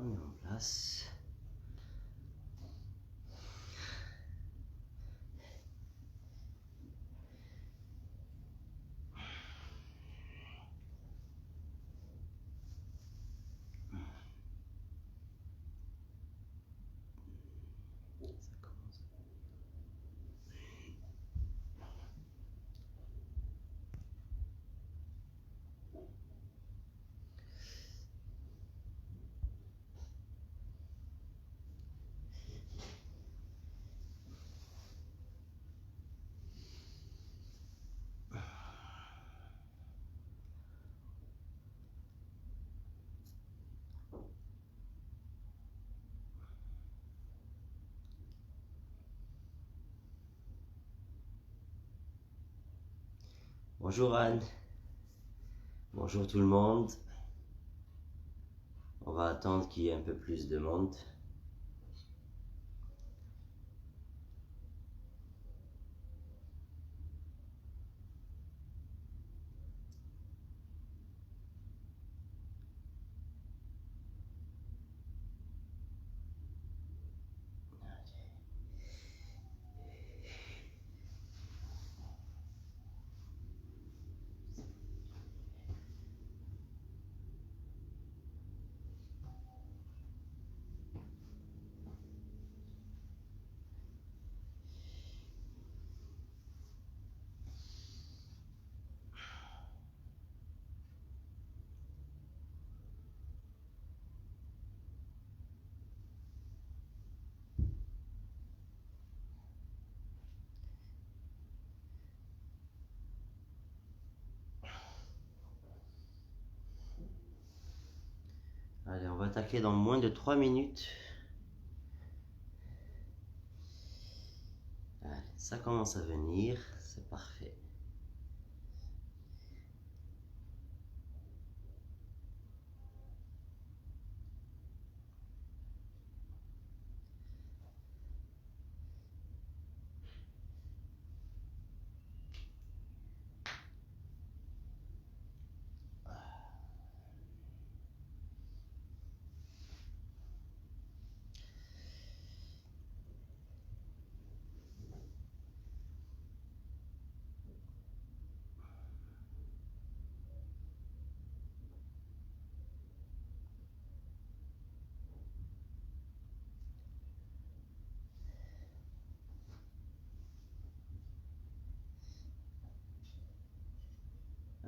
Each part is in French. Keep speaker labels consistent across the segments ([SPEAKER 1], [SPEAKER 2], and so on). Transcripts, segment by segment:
[SPEAKER 1] On est en place. Ça commence. Bonjour Anne. Bonjour tout le monde. On va attendre qu'il y ait un peu plus de monde. Allez, on va attaquer dans moins de 3 minutes. Allez, ça commence à venir, c'est parfait.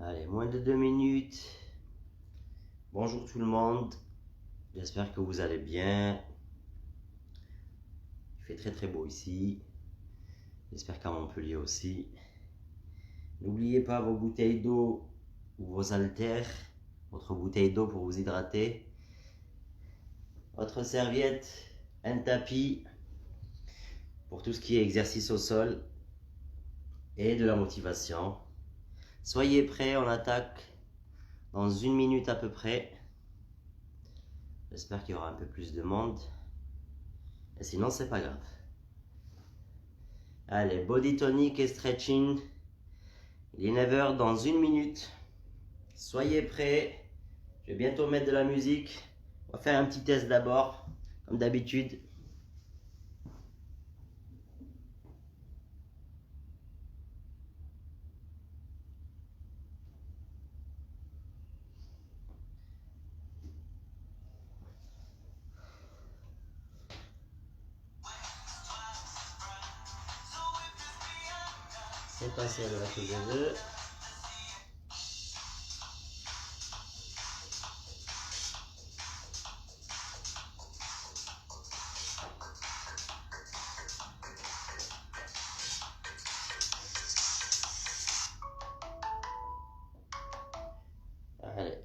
[SPEAKER 1] Allez, moins de 2 minutes. Bonjour tout le monde. J'espère que vous allez bien. Il fait très très beau ici. J'espère qu'à Montpellier aussi. N'oubliez pas vos bouteilles d'eau ou vos haltères. Votre bouteille d'eau pour vous hydrater. Votre serviette, un tapis pour tout ce qui est exercice au sol et de la motivation. Soyez prêts, on attaque dans 1 minute à peu près. J'espère qu'il y aura un peu plus de monde. Et sinon, c'est pas grave. Allez, body tonic et stretching. Il est 9h dans 1 minute. Soyez prêts. Je vais bientôt mettre de la musique. On va faire un petit test d'abord, comme d'habitude. C'est passé à la chose. Allez.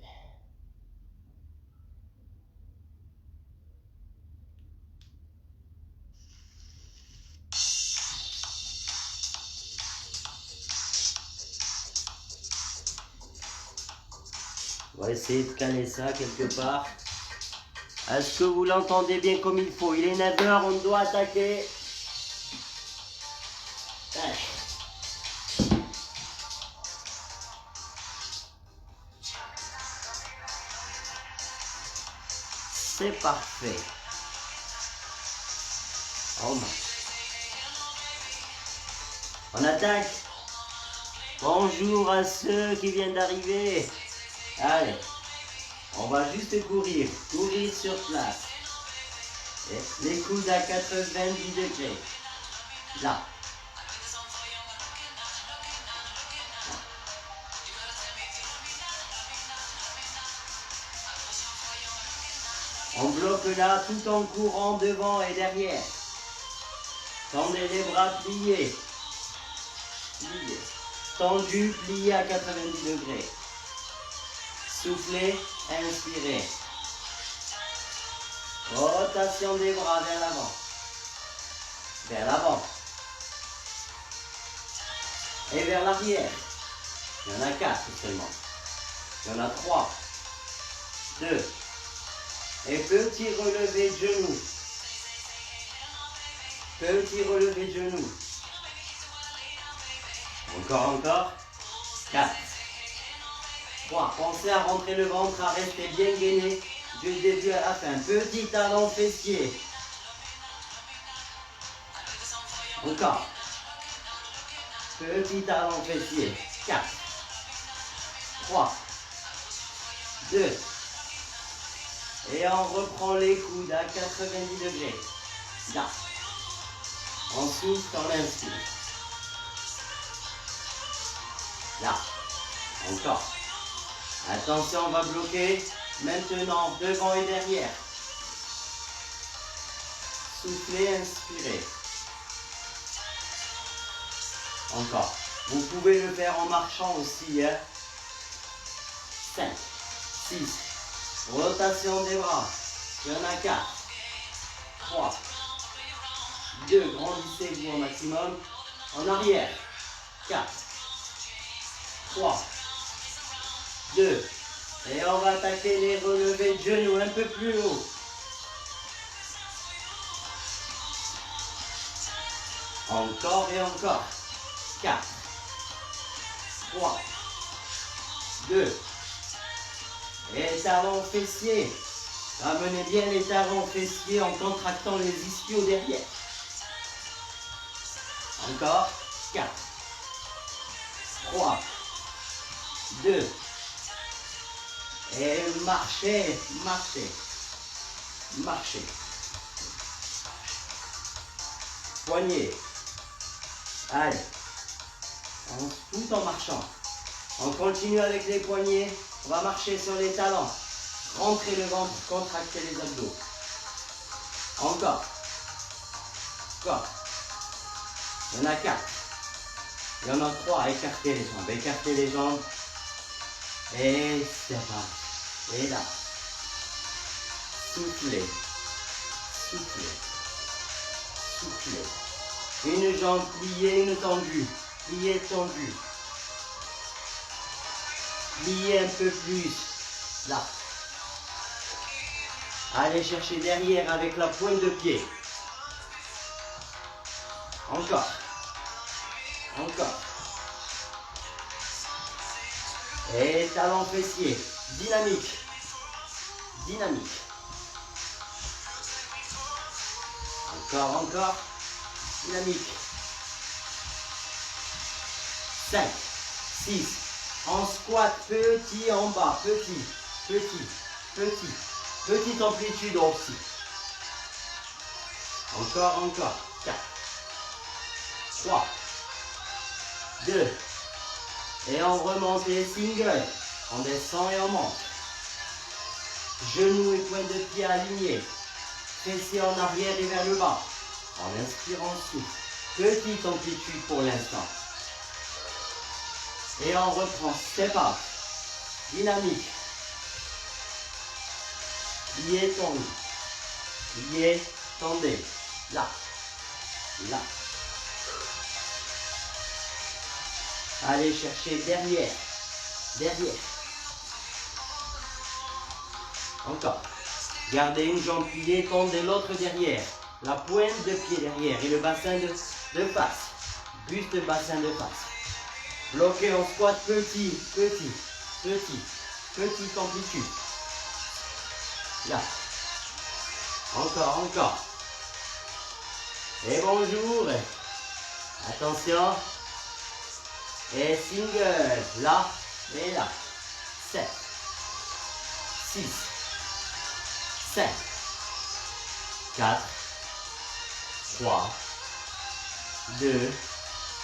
[SPEAKER 1] On va essayer de caler ça quelque part. Est-ce que vous l'entendez bien comme il faut? Il est 9h, on doit attaquer. c'est parfait. On marche. On attaque. Bonjour à ceux qui viennent d'arriver. Allez, on va juste courir sur place. Et les coudes à 90 degrés. Là. On bloque là tout en courant devant et derrière. Tendez les bras pliés. Pliés. Tendu, plié à 90 degrés. Soufflez, inspirez. Rotation des bras vers l'avant. Vers l'avant. Et vers l'arrière. Il y en a 4 seulement. Il y en a 3. 2. Et petit relevé de genoux. Petit relevé de genoux. Encore. 4. 3. Pensez à rentrer le ventre, à rester bien gainé du début à la fin. Petit talon fessier. Encore. Petit talon fessier. 4. 3. 2. Et on reprend les coudes à 90 degrés. Là. On souffle, on inspire. Là. Encore. Attention, on va bloquer. Maintenant, devant et derrière. Soufflez, inspirez. Encore. Vous pouvez le faire en marchant aussi. 5, 6. Rotation des bras. Il y en a 4. 3. 2. Grandissez-vous au maximum. En arrière. 4. 3. 2. Et on va attaquer les relevés de genoux un peu plus haut. Encore et encore. 4. 3. 2. Et talons fessiers. Ramenez bien les talons fessiers en contractant les ischios derrière. Encore. 4. 3. 2. Et marchez, marchez. Marchez. Poignets. Allez. Tout en marchant. On continue avec les poignets. On va marcher sur les talons. Rentrez le ventre, contractez les abdos. Encore. Encore. Il y en a 4. Il y en a 3. Écartez les jambes. Écartez les jambes. Et c'est parti. Et là. Soufflez. Soufflez. Soufflez. Une jambe pliée, une tendue. Pliée, tendue. Pliez un peu plus. Là. Allez chercher derrière avec la pointe de pied. Encore. Encore. Et talon fessier. Dynamique. Dynamique. Encore, encore. Dynamique. 5, 6. En squat, petit en bas. Petit, petit, petit. Petite amplitude aussi. Encore, encore. 4. 3. 2. Et on remonte les singles. On descend et on monte. Genoux et pointe de pied alignés. Fessiers en arrière et vers le bas. En inspirant souffle. Petite amplitude pour l'instant. Et on reprend. Step up. Dynamique. Pliez, tendez. Pliez, tendez. Là. Là. Allez chercher derrière. Derrière. Encore. Gardez une jambe pliée, tendez l'autre derrière. La pointe de pied derrière et le bassin de face. Buste, bassin de face. Bloquez en squat petit, petit, petit. Petite amplitude. Là. Encore, encore. Et bonjour. Attention. Et single. Là et là. 7, 6, 5, 4, 3, 2.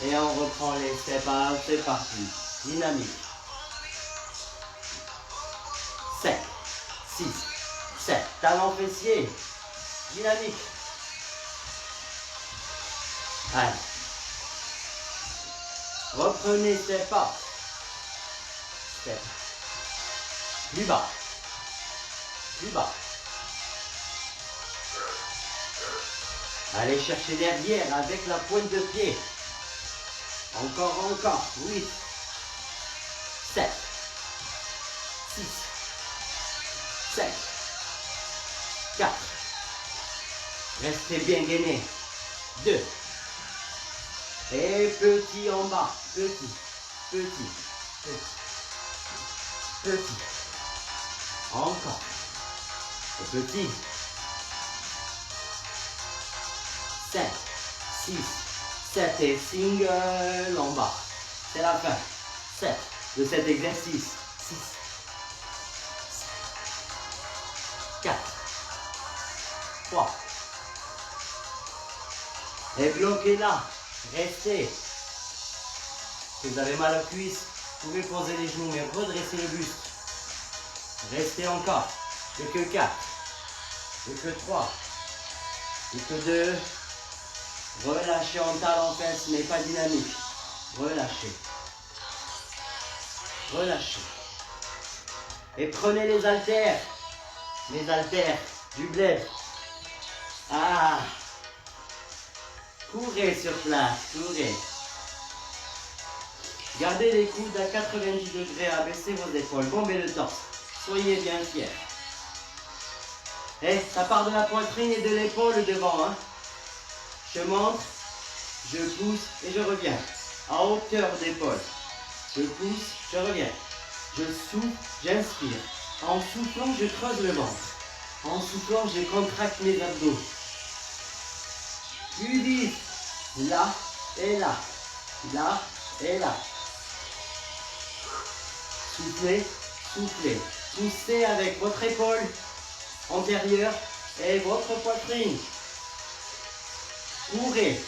[SPEAKER 1] Et on reprend les step out. C'est parti. Dynamique. 5, 6, 7. Talon fessier. Dynamique. Allez. Reprenez step up. Step. Plus bas. Plus bas. Allez chercher derrière avec la pointe de pied. Encore, encore. 8, 7, 6, 5, 4. Restez bien gainé. 2. Et petit en bas. Petit, petit, petit, petit. Encore. Et petit. 5, 6, 7 et single en bas. C'est la fin. 7 de cet exercice. 6, 4, 3. Et bloquez là. Restez. Si vous avez mal aux cuisses, vous pouvez poser les genoux, mais redressez le buste. Restez encore. Plus que 4. Plus que 3. Plus que 2. Relâchez en talon fesse, mais pas dynamique. Relâchez. Relâchez. Et prenez les haltères. Les haltères du bled. Ah. Courez sur place, courez. Gardez les coudes à 90 degrés, abaissez vos épaules, bombez le torse. Soyez bien fiers. Et ça part de la poitrine et de l'épaule devant. Hein. Je monte, je pousse et je reviens. À hauteur d'épaule. Je pousse, je reviens. Je souffle, j'inspire. En soufflant, je creuse le ventre. En soufflant, je contracte mes abdos. Plus vite. Là et là. Là et là. Soufflez, soufflez. Poussez avec votre épaule antérieure et votre poitrine. Courez.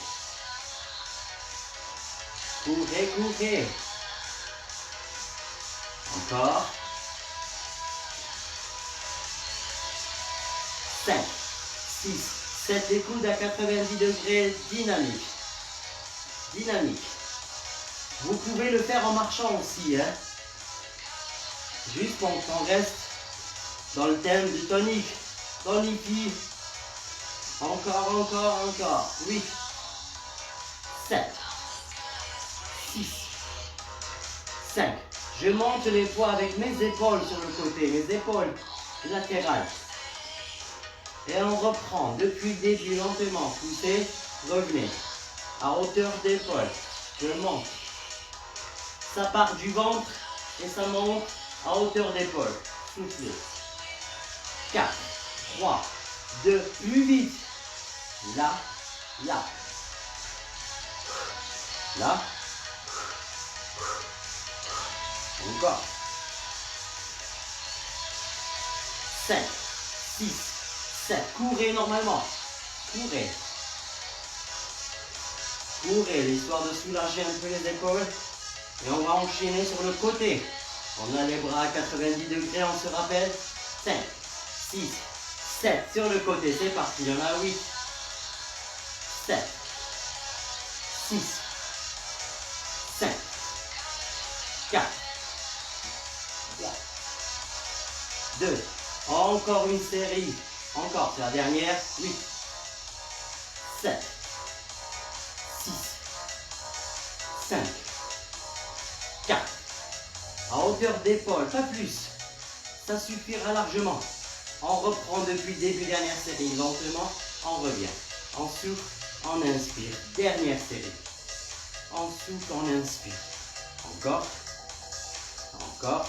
[SPEAKER 1] Courez, courez. Encore. 5, 6, 7 les coudes à 90 degrés, dynamique. Dynamique. Vous pouvez le faire en marchant aussi. Hein. Juste pour qu'on reste dans le thème du tonique. Tonifie. Encore, encore, encore. 8, 7, 6, 5. Je monte les poids avec mes épaules sur le côté, mes épaules latérales. Et on reprend depuis le début lentement. Poussez, revenez. À hauteur d'épaule. Je monte. Ça part du ventre et ça monte à hauteur d'épaule. Soufflez. 4, 3, 2, plus vite. Là, là. Là. Encore. 5, 6, 7. Courez normalement. Courez. Courez, l'histoire de soulager un peu les épaules. Et on va enchaîner sur le côté. On a les bras à 90 degrés, on se rappelle. 5, 6, 7. Sur le côté, c'est parti. Il y en a 8, 7, 6, 5, 4, 3, 2. Encore une série. Encore, c'est la dernière. 8, 7, 6, 5, 4. À hauteur d'épaule, pas plus. Ça suffira largement. On reprend depuis le début, dernière série. Lentement, on revient. On souffle, on inspire. Dernière série. On souffle, on inspire. Encore. Encore.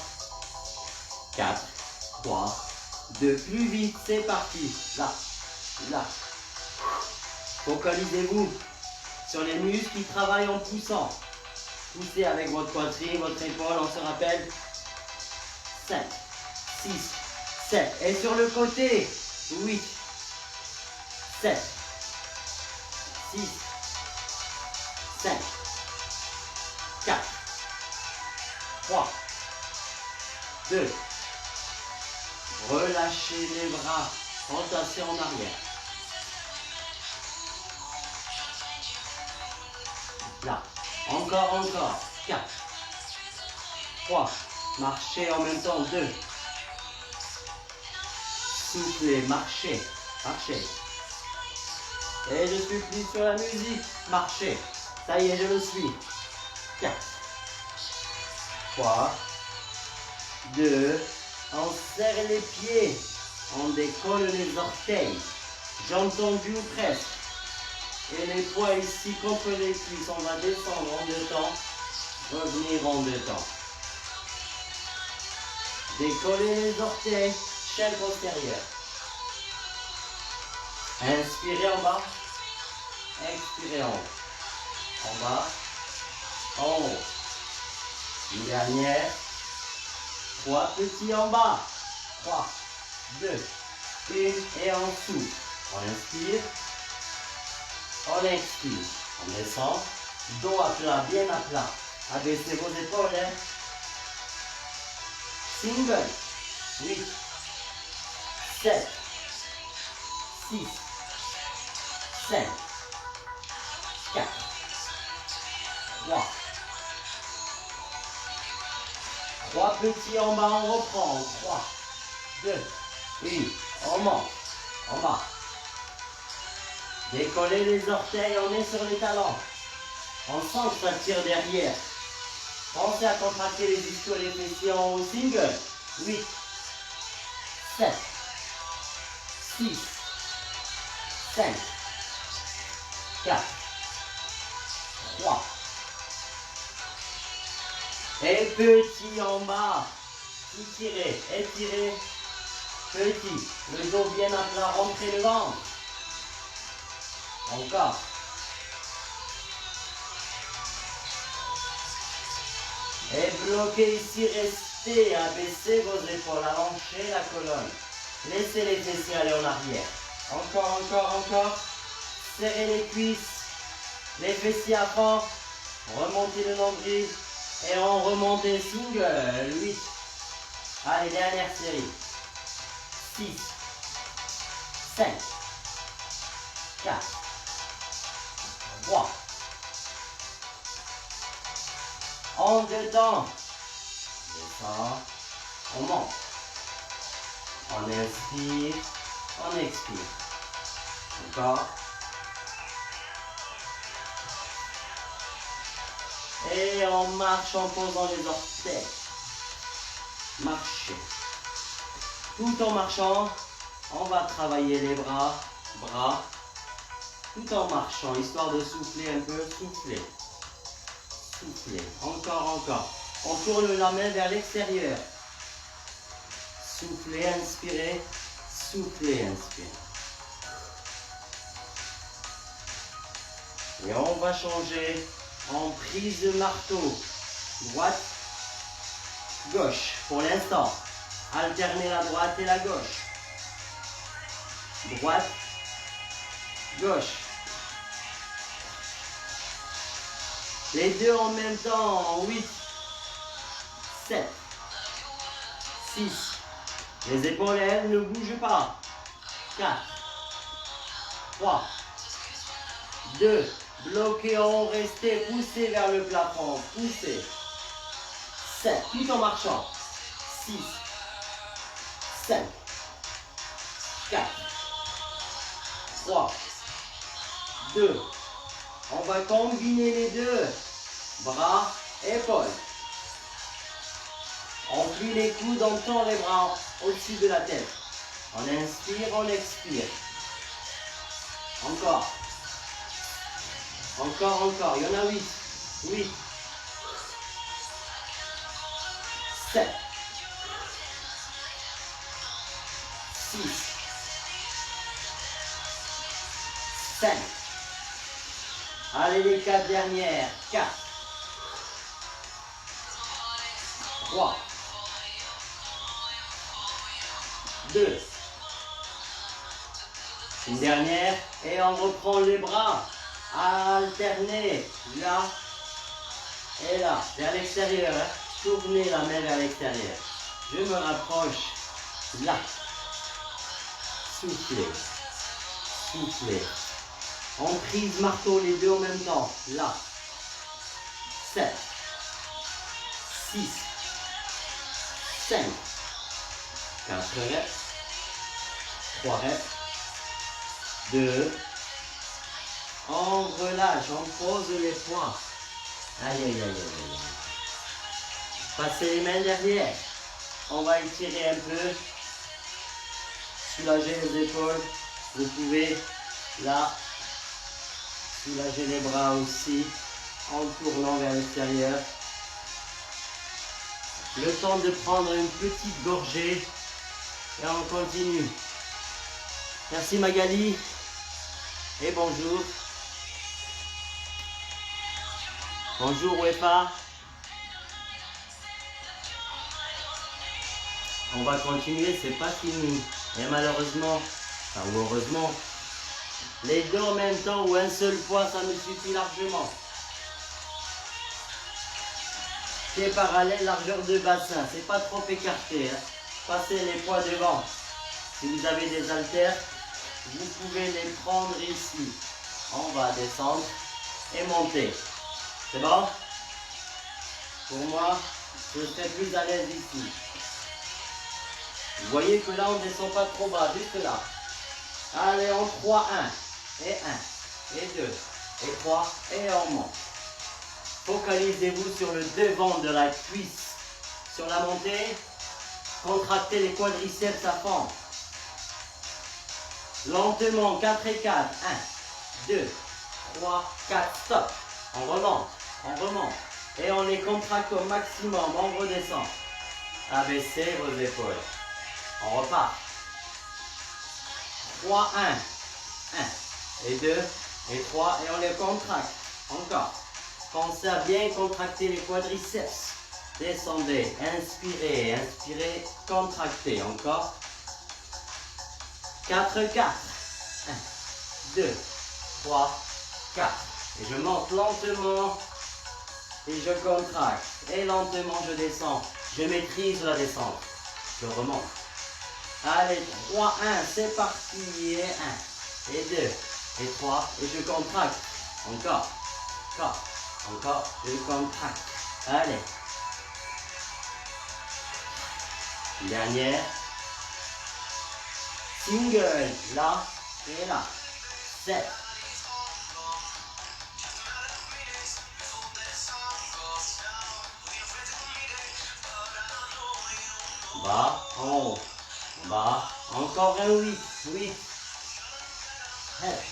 [SPEAKER 1] 4, 3, 2. Plus vite, c'est parti. Là. Là. Focalisez-vous sur les muscles qui travaillent en poussant. Poussez avec votre poitrine, votre épaule, on se rappelle. 5, 6, 7. Et sur le côté, 8, 7, 6, 5, 4, 3, 2. Relâchez les bras, entassez en arrière. Là, encore, 4, 3, marchez en même temps, 2. Soufflez, marchez, marchez. Et je suis plus sur la musique, marchez. Ça y est, je le suis. 4, 3, 2, on serre les pieds, on décolle les orteils, jambes tendues ou presque. Et les poids ici contre les cuisses, on va descendre en 2 temps, revenir en 2 temps. Décollez les orteils, chaîne postérieure. Inspirez en bas, expirez en haut. En bas, en haut. Une dernière. 3 petits en bas. 3, 2, 1 et on souffle. On inspire. On expire. On descend. Dos à plat, bien à plat. Abaissez vos épaules. Hein. Single. 8, 7, 6, 5, 4, 3. 3 petits en bas, on reprend. 3, 2, 1. On monte. En bas. Décollez les orteils, on est sur les talons. On sent que ça tire derrière. Pensez à contracter les ischios et les fessiers en haut. Single. 8, 7, 6, 5, 4, 3. Et petit en bas. Étirez, étirez. Petit. Le dos bien à plat, rentrez le ventre. Encore. Et bloquez ici, restez, abaissez vos épaules, allongez la colonne. Laissez les fessiers aller en arrière. Encore. Serrez les cuisses, les fessiers à fond. Remontez le nombril et on remonte single. 8. Allez, dernière série. 6, 5, 4, 3. En 2 temps. Descend. On monte. On inspire. On expire. Encore. Et on marche en posant les orteils. Marchez. Tout en marchant, on va travailler les bras, tout en marchant, histoire de souffler un peu, souffler. Soufflez. Encore. On tourne la main vers l'extérieur. Soufflez, inspirez. Soufflez, inspirez. Et on va changer en prise de marteau. Droite, gauche. Pour l'instant, alternez la droite et la gauche. Droite, gauche. Les deux en même temps. 8, 7, 6. Les épaules, elles, ne bougent pas. 4, 3, 2. Bloquez en haut, restez, poussez vers le plafond. Poussez. 7. Tout en marchant. 6, 5, 4, 3, 2. On va combiner les deux. Bras, épaules. On plie les coudes, on tend les bras au-dessus de la tête. On inspire, on expire. Encore. Il y en a 8. 8. 7. 6. 5. Allez, les 4 dernières. 4. 3. 2. Une dernière. Et on reprend les bras. Alternez. Là. Et là. Vers l'extérieur. Hein. Tournez la main vers l'extérieur. Je me rapproche. Là. Soufflez. Soufflez. On prise marteau les deux en même temps. Là. 7. 6. 5. 4 reps. 3 reps. 2. On relâche, on pose les poings. Aïe, aïe, aïe, aïe, aïe. Passez les mains derrière. On va étirer un peu. Soulager les épaules. Vous pouvez, là, soulager les bras aussi en tournant vers l'extérieur. Le temps de prendre une petite gorgée et on continue. Merci Magali et bonjour. Bonjour Wefa. On va continuer, c'est pas fini. Et malheureusement, enfin ou heureusement, les deux en même temps ou un seul poids, ça me suffit largement. Pieds parallèles, largeur de bassin, c'est pas trop écarté. Hein. Passez les poids devant. Si vous avez des haltères, vous pouvez les prendre ici. On va descendre et monter. C'est bon? Pour moi, je serai plus à l'aise ici. Vous voyez que là, on ne descend pas trop bas, juste là. Allez, en 3, 1, et 1, et 2, et 3, et on monte. Focalisez-vous sur le devant de la cuisse. Sur la montée, contractez les quadriceps à fond. Lentement, 4 et 4. 1, 2, 3, 4, stop. On remonte, on remonte. Et on les contracte au maximum, on redescend. Abaissez vos épaules. On repart. 3, 1, 1, et 2, et 3, et on les contracte. Encore. Pensez à bien contracter les quadriceps. Descendez, inspirez, inspirez, contractez. Encore. 4, 4. 1, 2, 3, 4. Et je monte lentement. Et je contracte. Et lentement, je descends. Je maîtrise la descente. Je remonte. Allez, 3, 1, c'est parti. Et 1, et 2, et 3. Et je contracte. Encore. Encore. Encore. Je contracte. Allez. Dernière. Single. Là et là. 7. Bas, en haut, bas, encore un 8, 8, 7,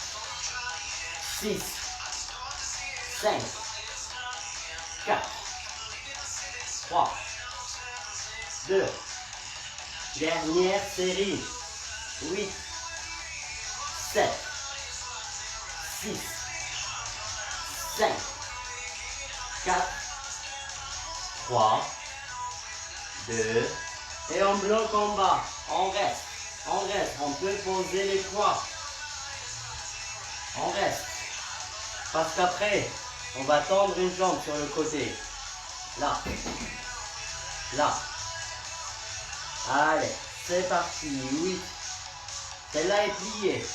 [SPEAKER 1] 6, 5, 4, 3, 2, dernière série, 8, 7, 6, 5, 4, 3, 2, et on bloque en bas, on reste, on peut poser les poids, on reste, parce qu'après, on va tendre une jambe sur le côté, là, là, allez, c'est parti, 8, celle-là est pliée,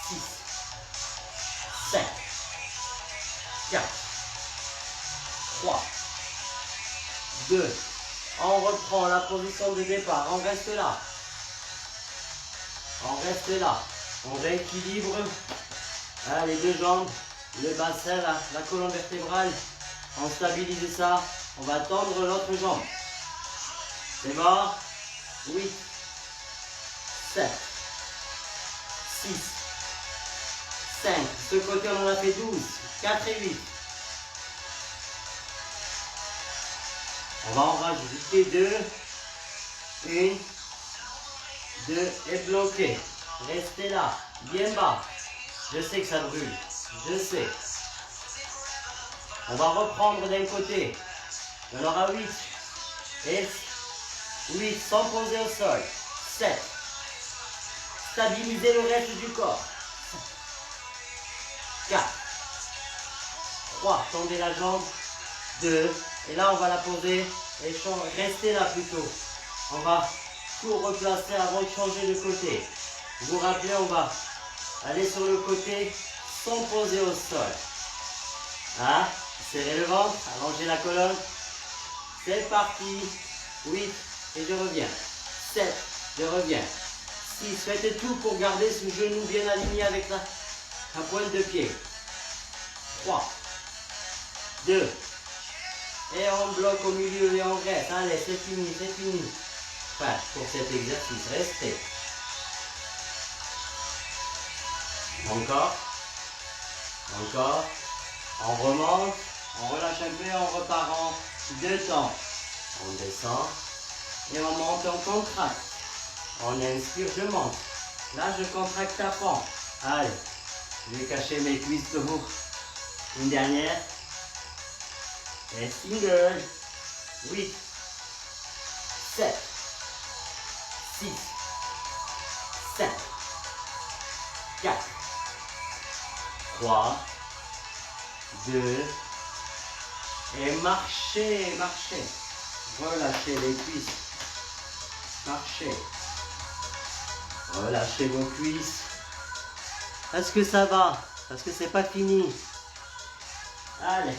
[SPEAKER 1] 6, 5, 4, 3, 2, on reprend la position de départ, on reste là. On reste là. On rééquilibre les deux jambes, le bassin, la colonne vertébrale. On stabilise ça. On va tendre l'autre jambe. C'est bon? 8, 7, 6, 5. Ce côté, on en a fait 12. 4 et 8. On va en rajouter 2. 1, 2 et bloqué. Restez là, bien bas. Je sais que ça brûle. Je sais. On va reprendre d'un côté. Il y en aura 8. Et 8 sans poser au sol. 7. Stabiliser le reste du corps. 4. 3. Tendez la jambe. 2. Et là, on va la poser. Et restez là plutôt. On va tout replacer avant de changer de côté. Vous vous rappelez, on va aller sur le côté sans poser au sol. Ah, serrez le ventre, allongez la colonne. C'est parti. 8, et je reviens. 7, je reviens. 6, faites tout pour garder ce genou bien aligné avec la pointe de pied. 3, 2, et on bloque au milieu et on reste. Allez, c'est fini, c'est fini. Enfin, pour cet exercice, restez. Encore. Encore. On remonte, on relâche un peu, on repart en 2 temps. On descend et on monte, on contracte. On inspire, je monte. Là, je contracte à fond. Allez, je vais cacher mes cuisses pour une dernière. Et single. 8, 7, 6, 5, 4, 3, 2, et marchez, marchez. Relâchez les cuisses. Marchez. Relâchez vos cuisses. Est-ce que ça va? Parce que c'est pas fini. Allez.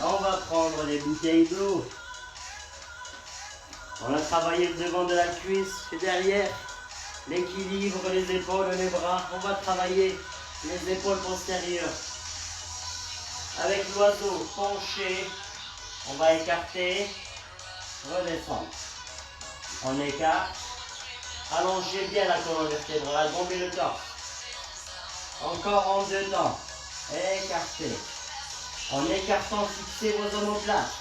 [SPEAKER 1] On va prendre les bouteilles d'eau. On a travaillé le devant de la cuisse et derrière. L'équilibre, les épaules, les bras. On va travailler les épaules postérieures. Avec l'oiseau penché, on va écarter, redescendre. On écarte, allongez bien la colonne vertébrale, bombez le torse. Encore en 2 temps. Écartez. En écartant, fixez vos omoplates.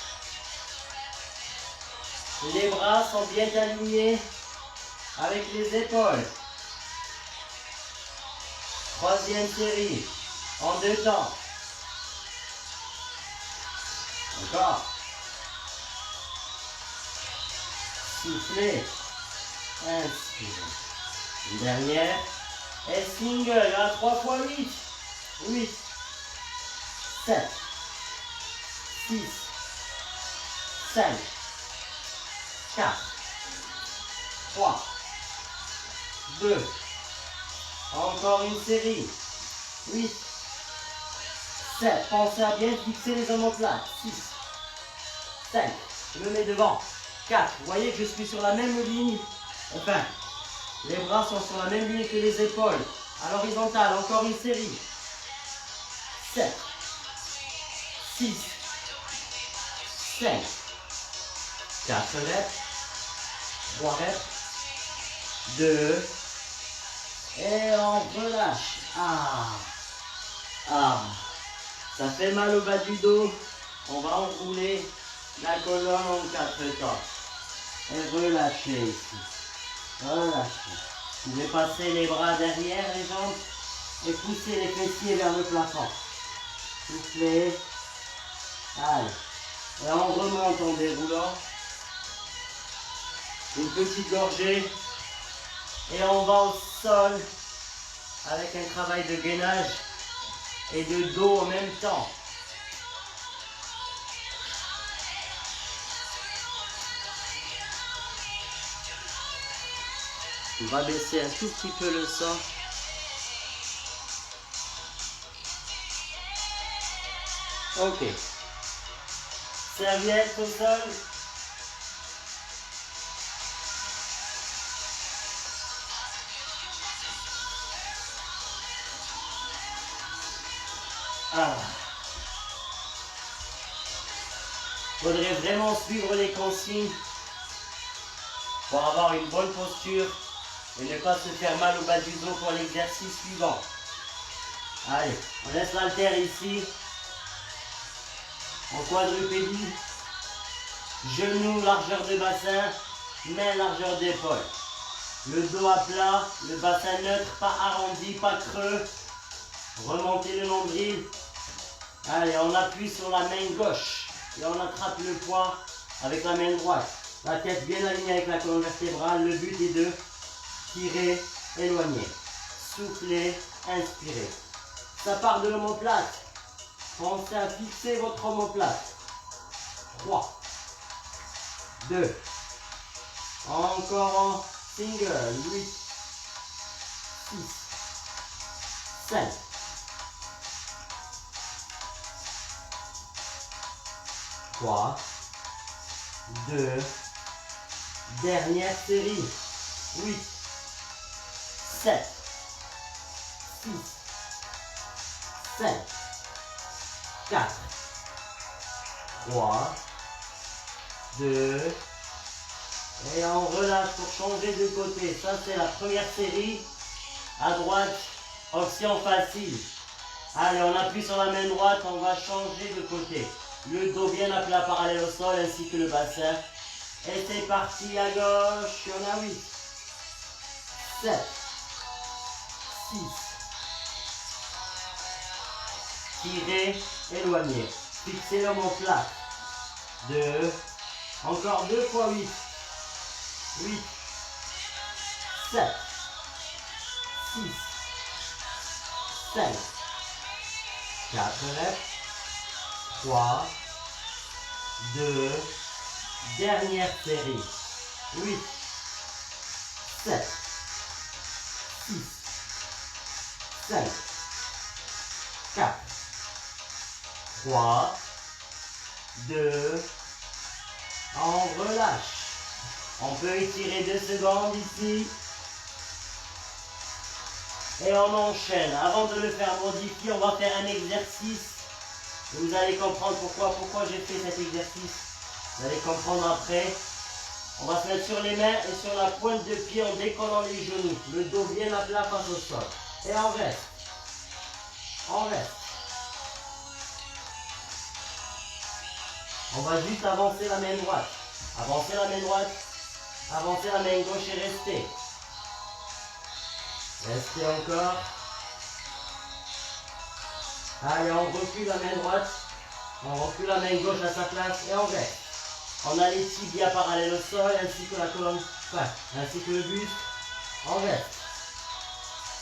[SPEAKER 1] Les bras sont bien alignés avec les épaules. 3e série. En 2 temps. Encore. Soufflez. Inspirez. Une dernière. Et single. 3 fois 8. 8. 7. 6. 5. 4. 3. 2. Encore une série. 8. 7. Pensez à bien fixer les omoplates. 6. 5. Je me mets devant. 4. Vous voyez que je suis sur la même ligne. Enfin, les bras sont sur la même ligne que les épaules. À l'horizontale. Encore une série. 7. 6. 5. 4 reps. 3 reps. 2. Et on relâche. Ça fait mal au bas du dos. On va enrouler la colonne en 4 temps. Et relâchez ici. Relâchez. Vous pouvez passer les bras derrière les jambes et pousser les fessiers vers le plafond. Soufflez. Allez. Et on remonte en déroulant. Une petite gorgée. Et on va au sol avec un travail de gainage et de dos en même temps. On va baisser un tout petit peu le son. Ok. Serviette au sol. Il faudrait vraiment suivre les consignes pour avoir une bonne posture et ne pas se faire mal au bas du dos pour l'exercice suivant. Allez, on laisse l'haltère ici, en quadrupédie, genoux, largeur de bassin, main, largeur d'épaule. Le dos à plat, le bassin neutre, pas arrondi, pas creux. Remontez le nombril. Allez, on appuie sur la main gauche et on attrape le poids avec la main droite. La tête bien alignée avec la colonne vertébrale. Le but est de tirer, éloigner. Souffler, inspirer. Ça part de l'omoplate. Pensez à fixer votre omoplate. 3, 2, encore en single, 8, 6, 5, 3, 2, dernière série, 8, 7, 6, 5, 4, 3, 2, et on relâche pour changer de côté. Ça, c'est la première série. À droite, option facile. Allez, on appuie sur la main droite, on va changer de côté. Le dos bien à plat parallèle au sol, ainsi que le bassin. Et c'est parti à gauche. Il y en a 8, 7, 6. Tirez, éloignez. Fixez l'omoplate. 2. Encore 2 fois 8. 8, 7, 6, 5, 4 reps, 3, 2, dernière série, 8, 7, 6, 5, 4, 3, 2, on relâche. On peut étirer 2 secondes ici. Et on enchaîne. Avant de le faire modifier, on va faire un exercice. Vous allez comprendre pourquoi j'ai fait cet exercice. Vous allez comprendre après. On va se mettre sur les mains et sur la pointe de pied en décollant les genoux. Le dos bien à plat face au sol. Et on reste. On reste. On va juste avancer la main droite. Avancer la main droite. Avancez la main gauche et restez. Restez encore. Allez, on recule la main droite. On recule la main gauche à sa place et on reste. On a les tibias parallèles au sol ainsi que la colonne, ainsi que le buste. On reste.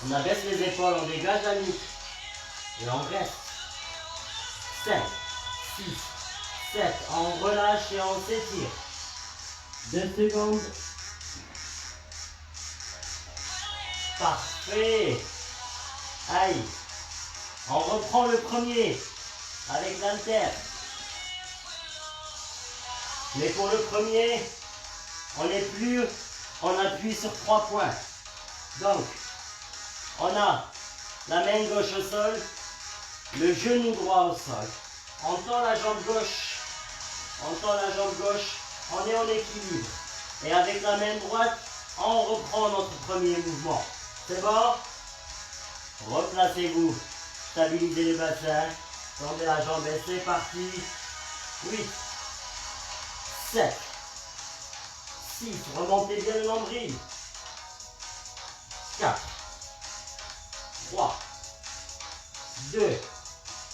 [SPEAKER 1] On abaisse les épaules, on dégage la nuque. Et on reste. 5, 6, 7. On relâche et on s'étire. 2 secondes. Parfait. Aïe. On reprend le premier avec l'halter. Mais pour le premier, on n'est plus, on appuie sur 3 points. Donc, on a la main gauche au sol, le genou droit au sol. On tend la jambe gauche, on est en équilibre. Et avec la main droite, on reprend notre premier mouvement. C'est bon? Replacez-vous. Stabilisez le bassin. Tendez la jambe et c'est parti. 8, 7, 6. Remontez bien le nombril. 4, 3, 2.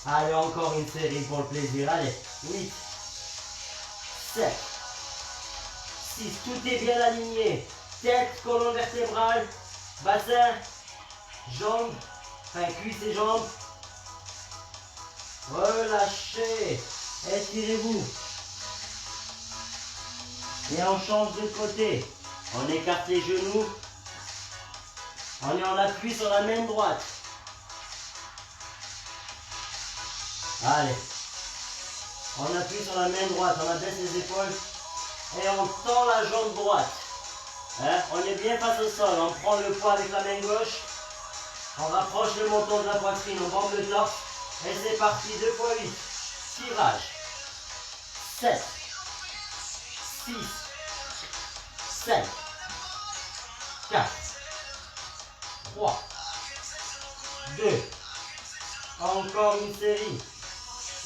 [SPEAKER 1] Allez, encore une série pour le plaisir. Allez, 8, 7, 6. Tout est bien aligné. Tête, colonne vertébrale, bassin, jambes, cuisses et jambes. Relâchez. Étirez-vous. Et on change de côté. On écarte les genoux. On est en appui sur la main droite. Allez. On appuie sur la main droite. On abaisse les épaules. Et on tend la jambe droite. Hein? On est bien face au sol. On prend le poids avec la main gauche. On rapproche le menton de la poitrine. On bombe le torse. Et c'est parti. 2 fois 8. Tirage. 7. 6. 5. 4. 3. 2. Encore une série.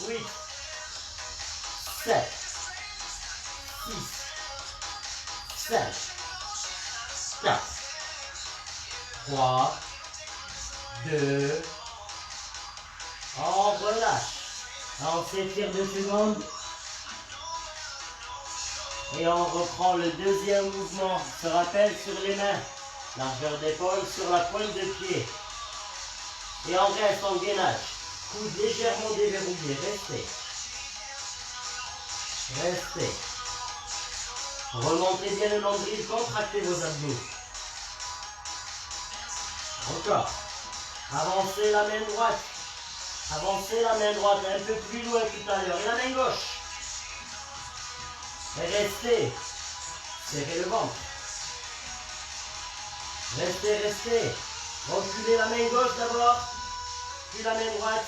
[SPEAKER 1] 8. 7. 6. 5. 4. 3, 2, on relâche. On s'étire 2 secondes. Et on reprend le deuxième mouvement. Se rappelle sur les mains. Largeur d'épaule sur la pointe de pied. Et on reste en gainage. Coude légèrement déverrouillé. Restez. Restez. Remontez bien le nombril. Contractez vos abdos. Encore. Avancez la main droite. Avancez la main droite un peu plus loin tout à l'heure. Et la main gauche. Et restez. Serrez le ventre. Restez, restez. Reculez la main gauche d'abord. Puis la main droite.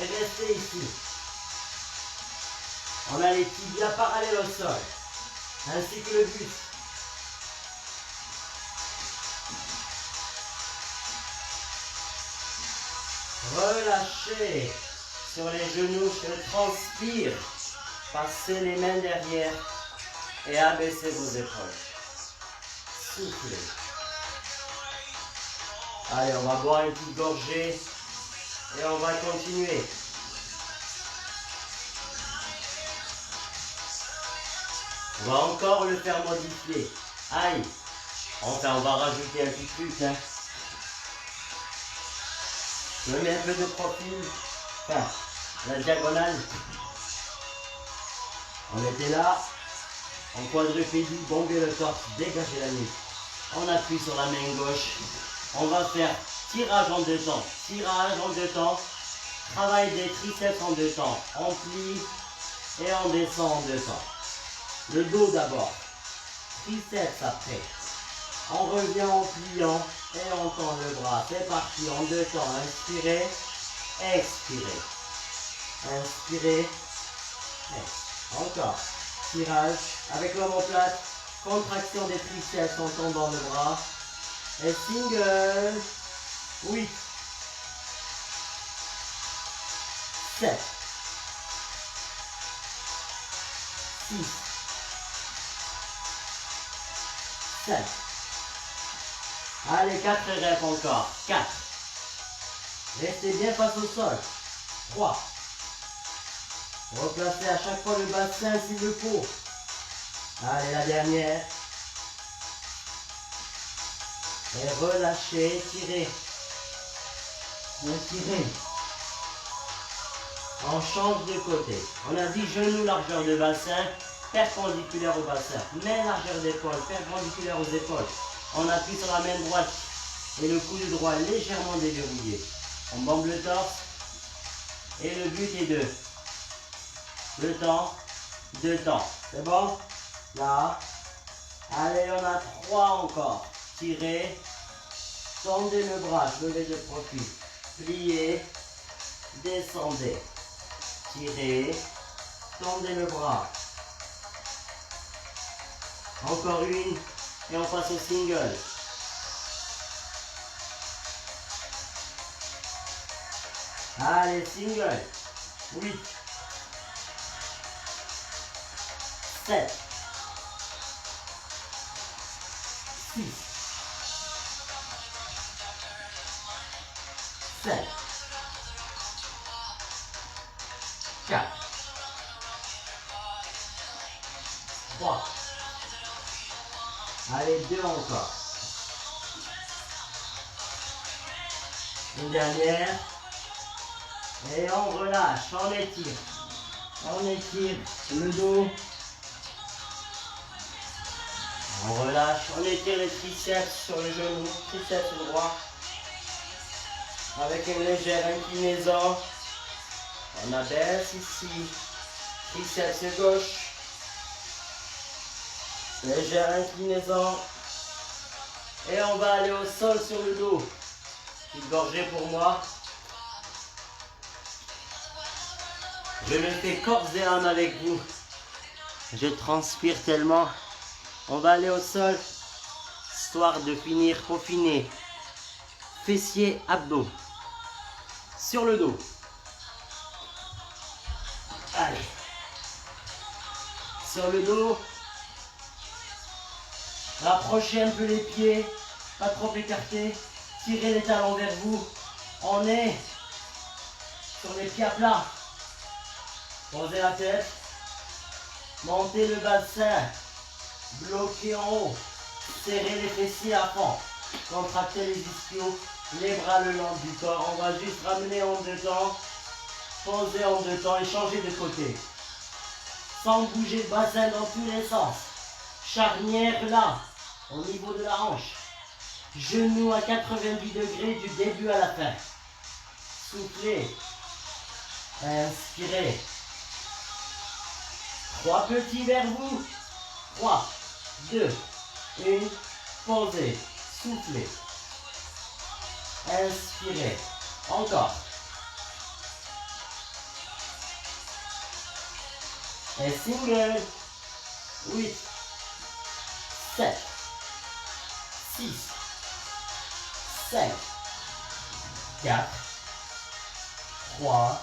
[SPEAKER 1] Et restez ici. On a les tibias parallèles au sol. Ainsi que le buste. Relâchez sur les genoux. Je transpire. Passez les mains derrière et abaissez vos épaules. Soufflez. Allez, on va boire une petite gorgée et on va continuer. On va encore le faire modifier. Aïe. Enfin, on va rajouter un petit truc. Hein. Je mets un peu de profil. Enfin, la diagonale. On était là, en quadrupédie, bomber le torse, dégager la nuque. On appuie sur la main gauche. On va faire tirage en 2 temps. Tirage en 2 temps. Travail des triceps en 2 temps. On plie et on descend en 2 temps. Le dos d'abord. Triceps après. On revient en pliant et on tend le bras. C'est parti en 2 temps. Inspirez, expirez. Inspirez, expirez. Encore. Tirage avec l'omoplate. Contraction des triceps en tendant le bras. Et single. 8. 7. 6. 7. Allez, 4 reps encore. 4. Restez bien face au sol. 3. Replacez à chaque fois le bassin s'il le faut. Allez, la dernière. Et relâchez, étirez. Étirez. On change de côté. On a dit genou, largeur de bassin, perpendiculaire au bassin. Main, largeur d'épaule, perpendiculaire aux épaules. On appuie sur la main droite et le coude droit légèrement déverrouillé. On bombe le torse. Et le but est de 2 temps, 2 temps. C'est bon? Là. Allez, on a 3 encore. Tirez. Tendez le bras, levez de profil. Pliez. Descendez. Tirez. Tendez le bras. Encore une. Et on passe au single. Allez, single. 8. 7. 6. 7. 4. 3. Allez, 2 encore. Une dernière. Et on relâche, on étire. On étire le dos. On relâche, on étire les triceps sur le genou, triceps droit. Avec une légère inclinaison. On abaisse ici. Triceps gauche. Légère inclinaison. Et on va aller au sol sur le dos. Petite gorgée pour moi. Je le fais corps et âme avec vous. Je transpire tellement. On va aller au sol. Histoire de finir, peaufiner. Fessiers, abdos. Sur le dos. Allez. Sur le dos. Rapprochez un peu les pieds. Pas trop écartés. Tirez les talons vers vous. On est sur les pieds à plat. Posez la tête. Montez le bassin. Bloquez en haut. Serrez les fessiers à fond. Contractez les ischios. Les bras le long du corps. On va juste ramener en deux temps. Poser en deux temps et changer de côté. Sans bouger le bassin dans tous les sens. Charnière là, au niveau de la hanche. Genoux à 90 degrés du début à la fin. Soufflez. Inspirez. 3 petits vers vous. 3, 2, 1. Posez. Soufflez. Inspirez. Encore. Et single. 8, 7, 6, 5, 4, 3,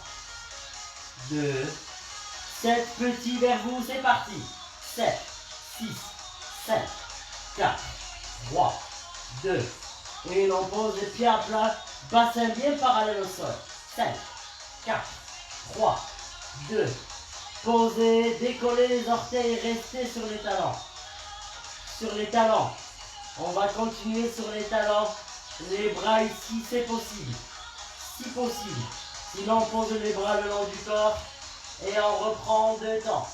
[SPEAKER 1] 2, 7 petits vers vous, c'est parti. 7, 6, 5, 4, 3, 2, et on pose les pieds à plat, bassin bien parallèle au sol. 5, 4, 3, 2, posez, décollez les orteils et restez sur les talons. Sur les talons. On va continuer sur les talons. Les bras ici, c'est possible. Si possible. Sinon, on pose les bras le long du corps et on reprend en deux temps.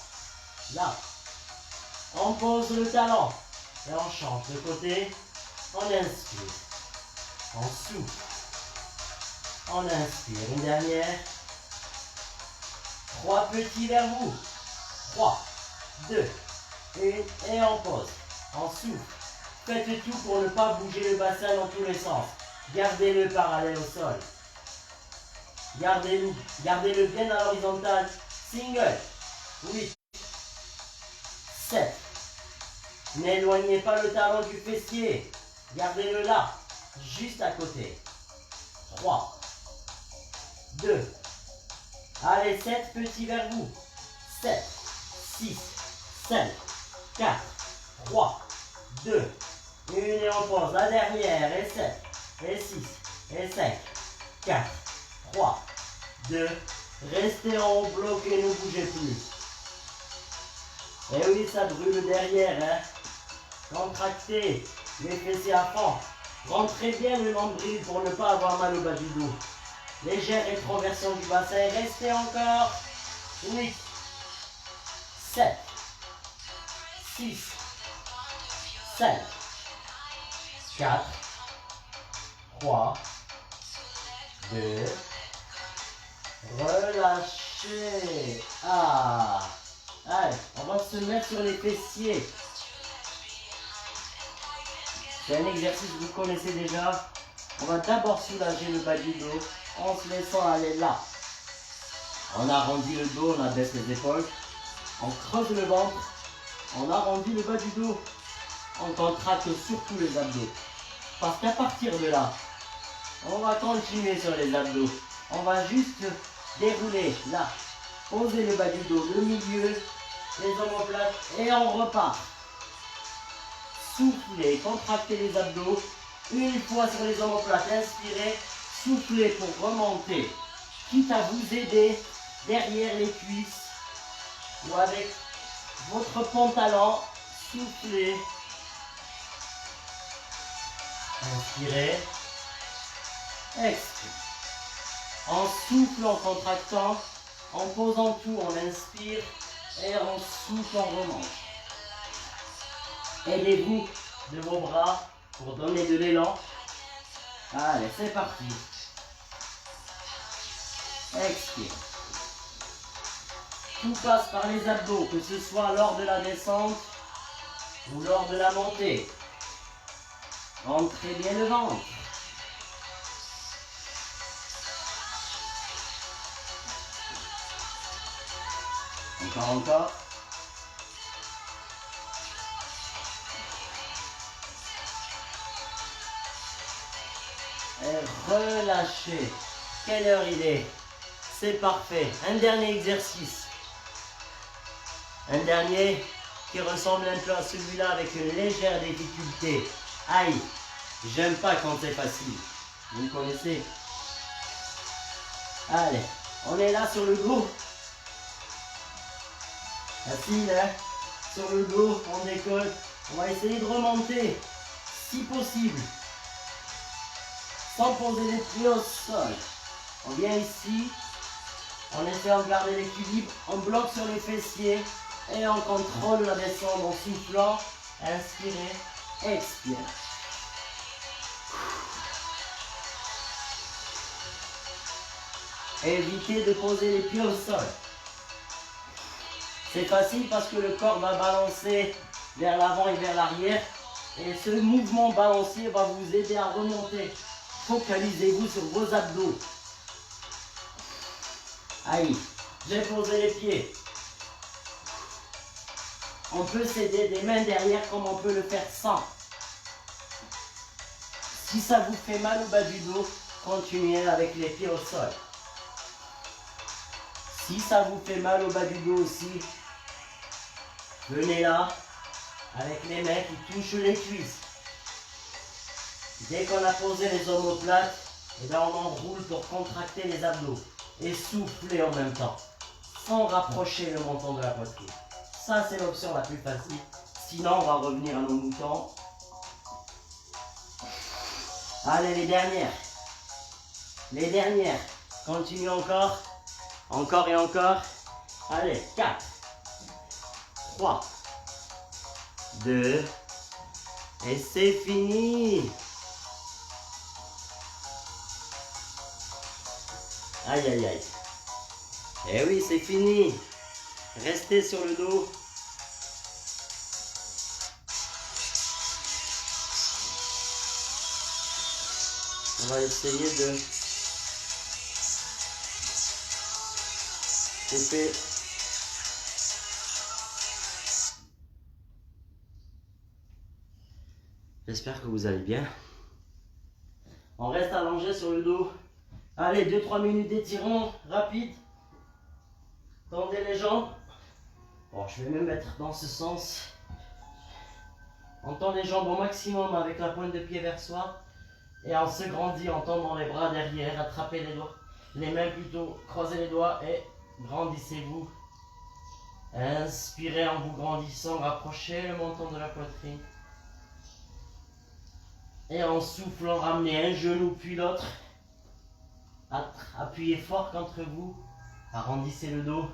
[SPEAKER 1] Là. On pose le talon et on change de côté. On inspire. On souffle. On inspire. Une dernière. 3 petits vers vous. 3, 2, 1 et on pose. On souffle. Faites tout pour ne pas bouger le bassin dans tous les sens. Gardez-le parallèle au sol. Gardez-le bien à l'horizontale. Single. 8, 7. N'éloignez pas le talon du fessier. Gardez-le là, juste à côté. 3, 2. Allez, 7 petits vers vous. 7, 6, 5, 4, 3, 2, 1 et on pose. La dernière, et 7, et 6, et 5, 4, 3, 2. Restez en haut bloqué, ne bougez plus. Et oui, ça brûle derrière. Hein. Contractez les fessiers à fond. Rentrez bien le nombril pour ne pas avoir mal au bas du dos. Légère rétroversion du bassin. Restez encore. 8, 7, 6, 5, 4, 3, 2, relâchez. Ah. Allez, on va se mettre sur les fessiers. C'est un exercice que vous connaissez déjà. On va d'abord soulager le bas du dos en se laissant aller là. On arrondit le dos, on abaisse les épaules. On creuse le ventre. On arrondit le bas du dos. On contracte surtout les abdos. Parce qu'à partir de là, on va continuer sur les abdos. On va juste dérouler là. Poser le bas du dos, le milieu, les omoplates et on repart. Soufflez, contractez les abdos. Une fois sur les omoplates, inspirez, soufflez pour remonter. Quitte à vous aider derrière les cuisses ou avec votre pantalon, soufflez. Inspirez. Expirez. En soufflant, en contractant, en posant tout, on inspire et on souffle, on remonte. Aidez-vous de vos bras pour donner de l'élan. Allez, c'est parti. Expire. Tout passe par les abdos, que ce soit lors de la descente ou lors de la montée. Entrez bien le ventre. Encore. Et relâchez. Quelle heure il est? C'est parfait. Un dernier exercice. Un dernier qui ressemble un peu à celui-là avec une légère difficulté. Aïe, j'aime pas quand c'est facile. Vous me connaissez. Allez, on est là sur le dos. Assis là, sur le dos, on décolle. On va essayer de remonter, si possible, sans poser les pieds au sol. On vient ici, on essaie de garder l'équilibre, on bloque sur les fessiers et on contrôle la descente en soufflant. Inspirez, expirez. Évitez de poser les pieds au sol. C'est facile parce que le corps va balancer vers l'avant et vers l'arrière. Et ce mouvement balancier va vous aider à remonter. Focalisez-vous sur vos abdos. Aïe, j'ai posé les pieds. On peut s'aider des mains derrière comme on peut le faire sans. Si ça vous fait mal au bas du dos, continuez avec les pieds au sol. Si ça vous fait mal au bas du dos aussi, venez là avec les mains qui touchent les cuisses. Dès qu'on a posé les omoplates, et bien on enroule pour contracter les abdos et souffler en même temps, sans rapprocher le menton de la poitrine. Ça c'est l'option la plus facile. Sinon on va revenir à nos moutons. Allez, les dernières. Les dernières. Continue encore. Encore et encore. Allez, 4, 3, 2, et c'est fini. Aïe, aïe, aïe. Eh oui, c'est fini. Restez sur le dos. On va essayer de couper. J'espère que vous allez bien. On reste allongé sur le dos. Allez, 2-3 minutes d'étirement rapide. Tendez les jambes. Bon, je vais me mettre dans ce sens. On tend les jambes au maximum avec la pointe de pied vers soi. Et on se grandit en tendant les bras derrière. Attrapez les doigts. Les mains plutôt. Croisez les doigts et grandissez-vous. Inspirez en vous grandissant. Rapprochez le menton de la poitrine. Et en soufflant, ramenez un genou puis l'autre. Appuyez fort contre vous. Arrondissez le dos.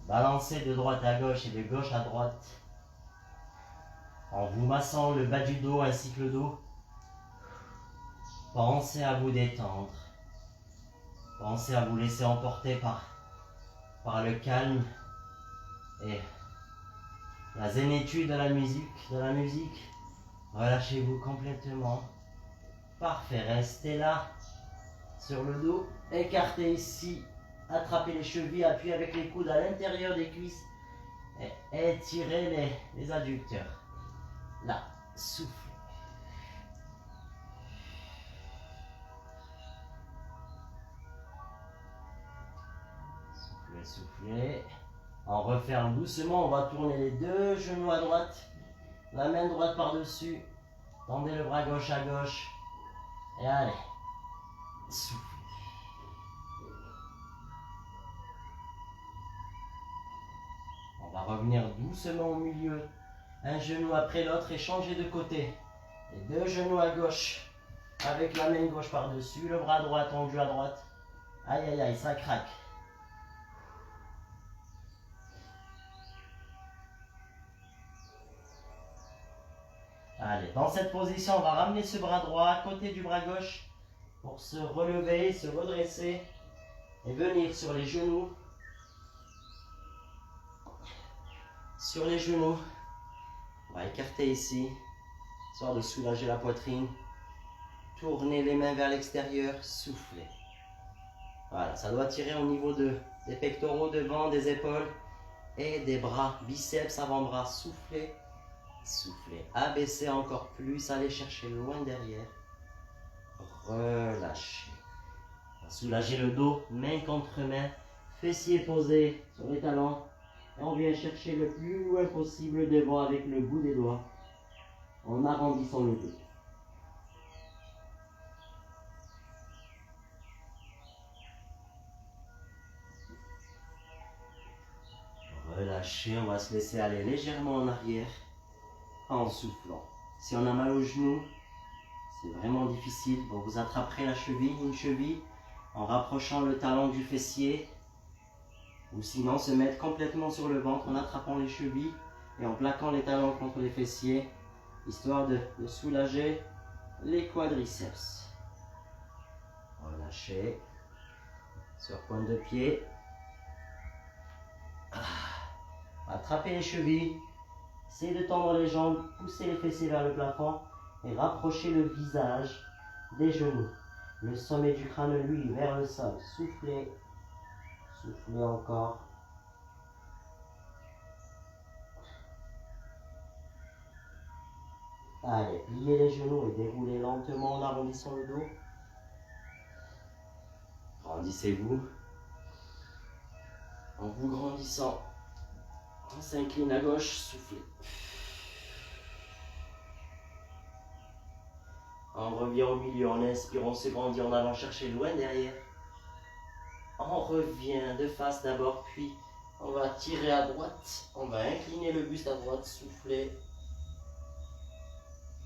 [SPEAKER 1] Balancez de droite à gauche et de gauche à droite. En vous massant le bas du dos ainsi que le dos. Pensez à vous détendre. Pensez à vous laisser emporter par le calme et la zénitude de la musique. Relâchez-vous complètement. Parfait, restez là. Sur le dos, écartez ici. Attrapez les chevilles, appuyez avec les coudes à l'intérieur des cuisses. Et étirez les adducteurs. Là, soufflez. Soufflez, soufflez. On referme doucement, on va tourner les deux genoux à droite. La main droite par-dessus. Tendez le bras gauche à gauche. Et allez. Soufflez. On va revenir doucement au milieu. Un genou après l'autre et changer de côté. Les deux genoux à gauche. Avec la main gauche par-dessus. Le bras droit tendu à droite. Aïe aïe aïe, ça craque. Allez, dans cette position, on va ramener ce bras droit à côté du bras gauche pour se relever, se redresser et venir sur les genoux. Sur les genoux. On va écarter ici, histoire de soulager la poitrine. Tournez les mains vers l'extérieur, soufflez. Voilà, ça doit tirer au niveau des pectoraux devant, des épaules et des bras, biceps, avant-bras. Soufflez, soufflez. Abaissez encore plus, allez chercher loin derrière. Relâchez. Soulagez le dos, main contre main, fessiers posés sur les talons. Et on vient chercher le plus loin possible devant avec le bout des doigts, en arrondissant le dos. relâcher, on va se laisser aller légèrement en arrière en soufflant. Si on a mal au genou, c'est vraiment difficile. Bon, vous attraperez la cheville, une cheville, en rapprochant le talon du fessier, ou sinon se mettre complètement sur le ventre en attrapant les chevilles et en plaquant les talons contre les fessiers, histoire de soulager les quadriceps. Relâchez sur pointe de pied. Attrapez les chevilles, essayez de tendre les jambes, poussez les fessiers vers le plafond et rapprochez le visage des genoux. Le sommet du crâne, lui, vers le sol. Soufflez, soufflez encore. Allez, pliez les genoux et déroulez lentement en arrondissant le dos. Grandissez-vous. En vous grandissant, on s'incline à gauche, soufflez. On revient au milieu, on inspire, on se grandit en allant chercher loin derrière. On revient de face d'abord, puis on va tirer à droite. On va incliner le buste à droite, souffler.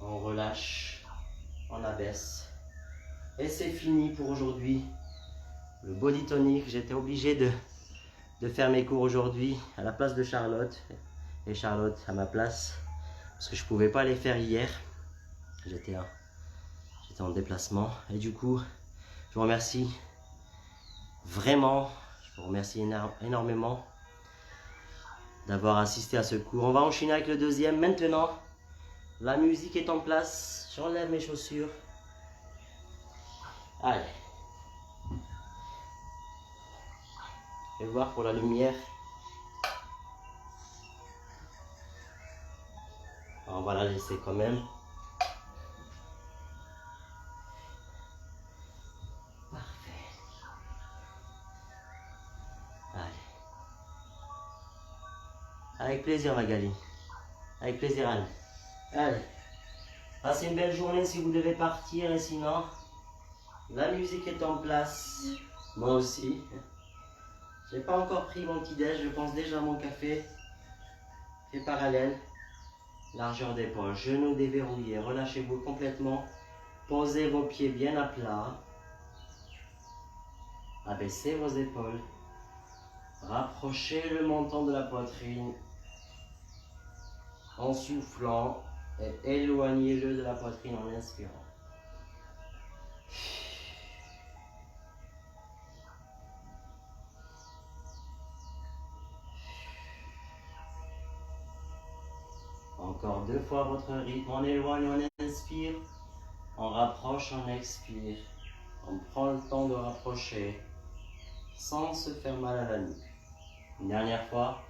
[SPEAKER 1] On relâche, on abaisse. Et c'est fini pour aujourd'hui. Le body tonic, j'étais obligé de faire mes cours aujourd'hui à la place de Charlotte. Et Charlotte à ma place. Parce que je ne pouvais pas les faire hier. J'étais en déplacement. Et du coup, je vous remercie vraiment. Je vous remercie énormément d'avoir assisté à ce cours. On va enchaîner avec le deuxième. Maintenant, la musique est en place. J'enlève mes chaussures. Allez. Je vais voir pour la lumière. On va la laisser quand même. Parfait. Allez. Avec plaisir Magali. Avec plaisir Anne. Allez. Passez une belle journée si vous devez partir et sinon, la musique est en place. Moi aussi. J'ai pas encore pris mon petit déj, je pense déjà à mon café. Pieds parallèles. Largeur d'épaule, genoux déverrouillés, relâchez-vous complètement. Posez vos pieds bien à plat. Abaissez vos épaules. Rapprochez le menton de la poitrine. En soufflant et éloignez-le de la poitrine en inspirant. Encore 2 fois votre rythme. On éloigne, on inspire. On rapproche, on expire. On prend le temps de rapprocher sans se faire mal à la nuque. Une dernière fois.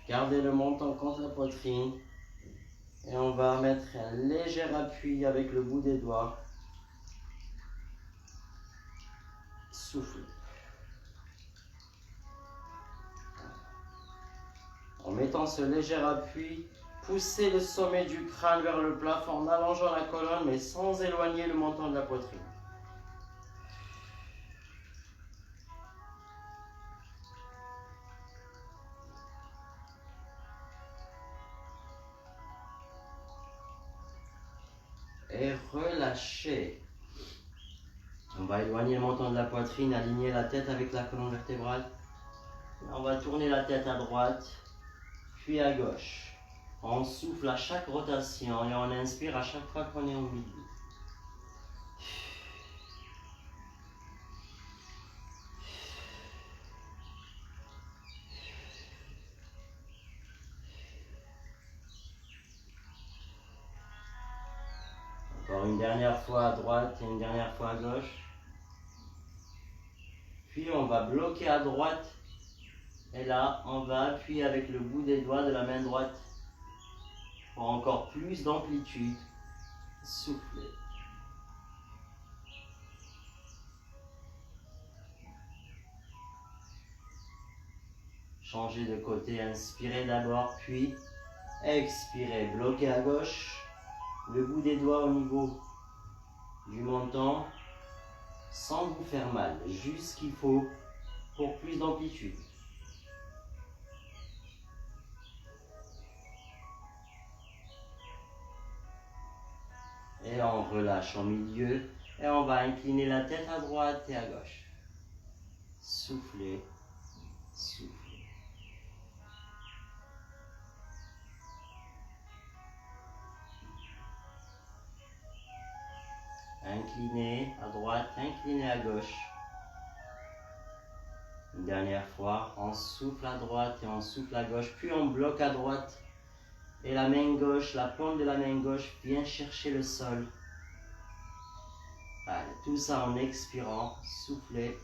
[SPEAKER 1] Gardez le menton contre la poitrine. Et on va mettre un léger appui avec le bout des doigts. Souffle. En mettant ce léger appui, poussez le sommet du crâne vers le plafond en allongeant la colonne mais sans éloigner le menton de la poitrine. Et relâchez. On va éloigner le menton de la poitrine, aligner la tête avec la colonne vertébrale. On va tourner la tête à droite, puis à gauche. On souffle à chaque rotation et on inspire à chaque fois qu'on est au milieu. Encore une dernière fois à droite et une dernière fois à gauche. Puis on va bloquer à droite. Et là, on va appuyer avec le bout des doigts de la main droite pour encore plus d'amplitude. Soufflez. Changez de côté, inspirez d'abord, puis expirez. Bloquez à gauche, le bout des doigts au niveau du menton, sans vous faire mal. Juste ce qu'il faut pour plus d'amplitude. Et on relâche au milieu. Et on va incliner la tête à droite et à gauche. Soufflez, soufflez. Inclinez à droite, inclinez à gauche. Une dernière fois, on souffle à droite et on souffle à gauche, puis on bloque à droite. Et la main gauche, la paume de la main gauche vient chercher le sol. Allez, tout ça en expirant, soufflez.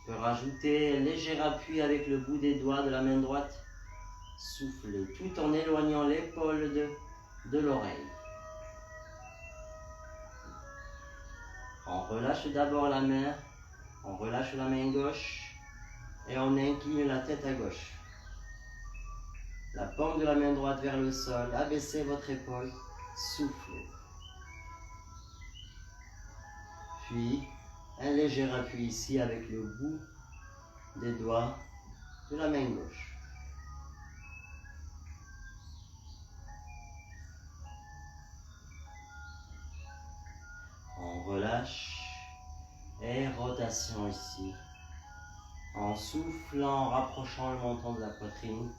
[SPEAKER 1] On peut rajouter un léger appui avec le bout des doigts de la main droite. Soufflez tout en éloignant l'épaule de l'oreille. On relâche d'abord la main, on relâche la main gauche et on incline la tête à gauche. La paume de la main droite vers le sol, abaissez votre épaule, soufflez. Puis, un léger appui ici avec le bout des doigts de la main gauche. On relâche et rotation ici. En soufflant, en rapprochant le menton de la poitrine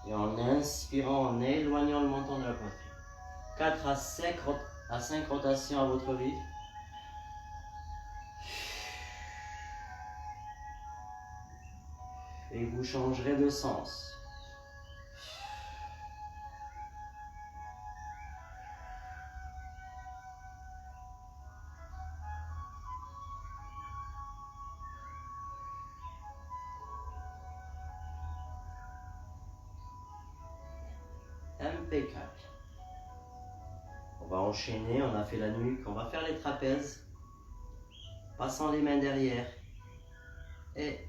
[SPEAKER 1] et en inspirant, en éloignant le menton de la poitrine. 4 à 5 rotations à votre rythme. Et vous changerez de sens. Impeccable. On va enchaîner, on a fait la nuque, on va faire les trapèzes. Passant les mains derrière. Et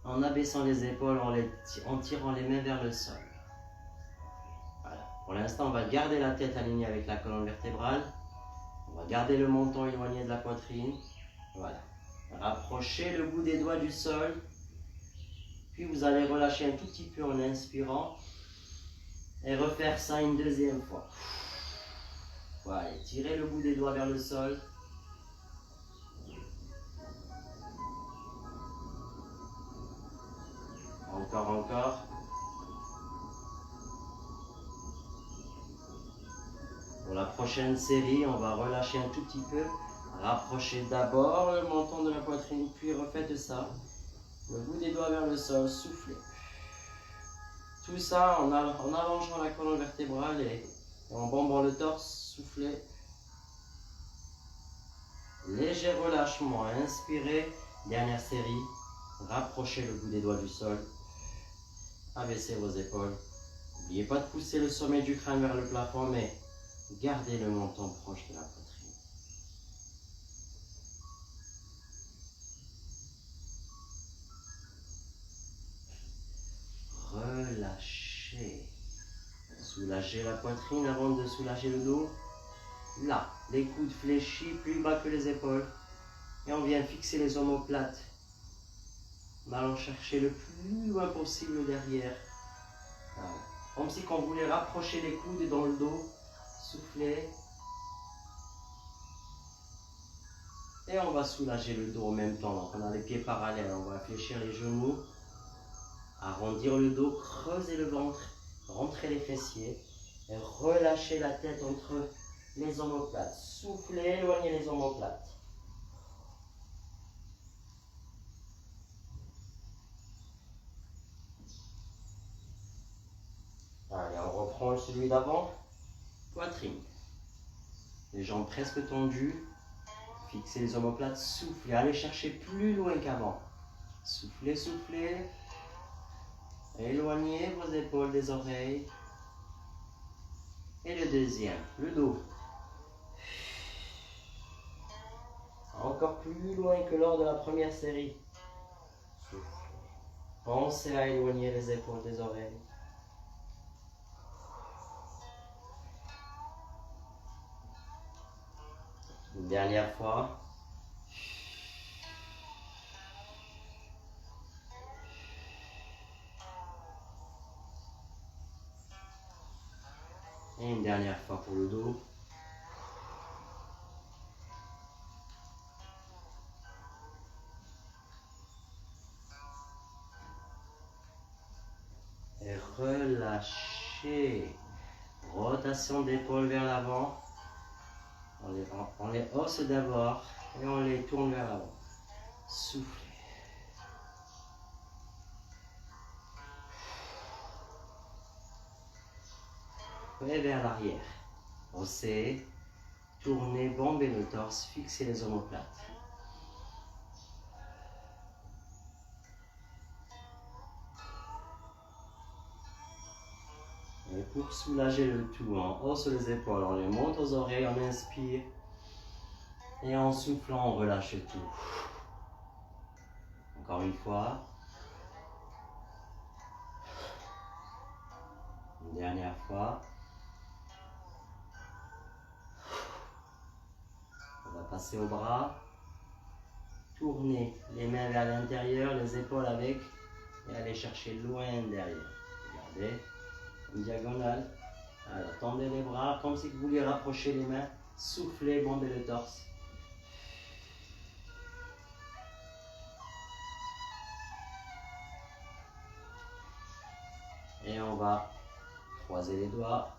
[SPEAKER 1] en abaissant les épaules, en tirant les mains vers le sol. Voilà. Pour l'instant, on va garder la tête alignée avec la colonne vertébrale. On va garder le menton éloigné de la poitrine. Voilà. Rapprochez le bout des doigts du sol. Puis vous allez relâcher un tout petit peu en inspirant. Et refaire ça une deuxième fois. Voilà. Tirez le bout des doigts vers le sol. Encore. Pour la prochaine série, on va relâcher un tout petit peu. Rapprochez d'abord le menton de la poitrine, puis refaites ça. Le bout des doigts vers le sol, soufflez. Tout ça en allongeant la colonne vertébrale et en bombant le torse, soufflez. Léger relâchement, inspirez. Dernière série. Rapprochez le bout des doigts du sol. Abaissez vos épaules. N'oubliez pas de pousser le sommet du crâne vers le plafond, mais gardez le menton proche de la poitrine. Relâchez. Soulagez la poitrine avant de soulager le dos. Là, les coudes fléchis plus bas que les épaules. Et on vient fixer les omoplates. En allant chercher le plus loin possible derrière. Voilà. Comme si on voulait rapprocher les coudes dans le dos. Soufflez. Et on va soulager le dos en même temps. Donc on a les pieds parallèles. On va fléchir les genoux. Arrondir le dos. Creuser le ventre. Rentrer les fessiers. Et relâcher la tête entre les omoplates. Soufflez. Éloignez les omoplates. Allez, on reprend celui d'avant. Poitrine. Les jambes presque tendues. Fixez les omoplates. Soufflez. Allez chercher plus loin qu'avant. Soufflez, soufflez. Éloignez vos épaules des oreilles. Et le deuxième, le dos. Encore plus loin que lors de la première série. Soufflez. Pensez à éloigner les épaules des oreilles. Une dernière fois. fois pour le dos. Et relâchez. Rotation d'épaule vers l'avant. On les hausse d'abord et on les tourne vers l'avant. Soufflez. Et vers l'arrière. Haussez. Tournez, bombez le torse, fixez les omoplates. Et pour soulager le tout, on hausse les épaules, on les monte aux oreilles, on inspire. Et en soufflant, on relâche tout. Encore une fois. Une dernière fois. On va passer au bras. Tournez les mains vers l'intérieur, les épaules avec. Et allez chercher loin derrière. Regardez. Une diagonale. Alors, tendez les bras comme si vous vouliez rapprocher les mains. Soufflez, bombez le torse. Et on va croiser les doigts.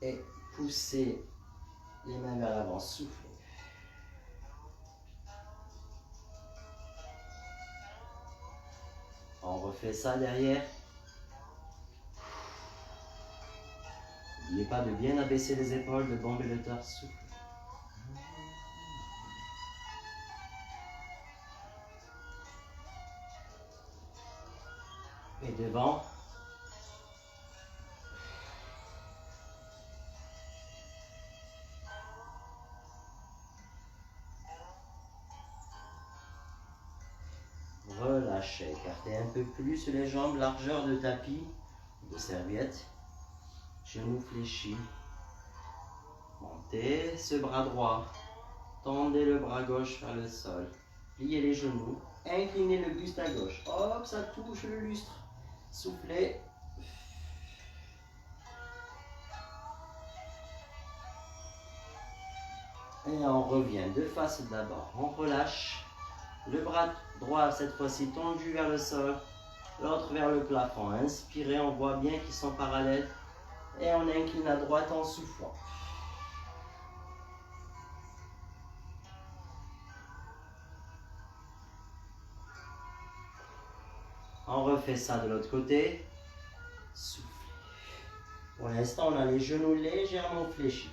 [SPEAKER 1] Et pousser les mains vers l'avant. Soufflez. On refait ça derrière. N'oubliez pas de bien abaisser les épaules, de bomber le torse. Souffle. Et devant. Relâchez, écartez un peu plus les jambes, largeur de tapis, de serviette. Genoux fléchis. Montez ce bras droit. Tendez le bras gauche vers le sol. Pliez les genoux. Inclinez le buste à gauche. Hop, ça touche le lustre. Soufflez. Et on revient de face d'abord. On relâche. Le bras droit cette fois-ci tendu vers le sol. L'autre vers le plafond. Inspirez, on voit bien qu'ils sont parallèles. Et on incline à droite en soufflant. On refait ça de l'autre côté. Soufflez. Pour l'instant, on a les genoux légèrement fléchis.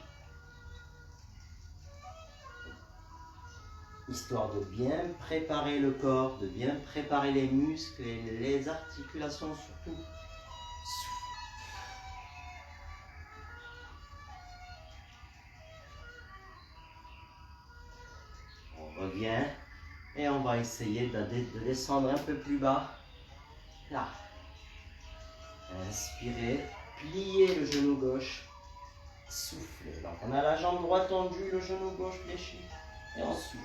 [SPEAKER 1] Histoire de bien préparer le corps, de bien préparer les muscles et les articulations surtout. On revient et on va essayer de descendre un peu plus bas. Là. Inspirez, pliez le genou gauche, soufflez. Donc on a la jambe droite tendue, le genou gauche fléchi et on souffle.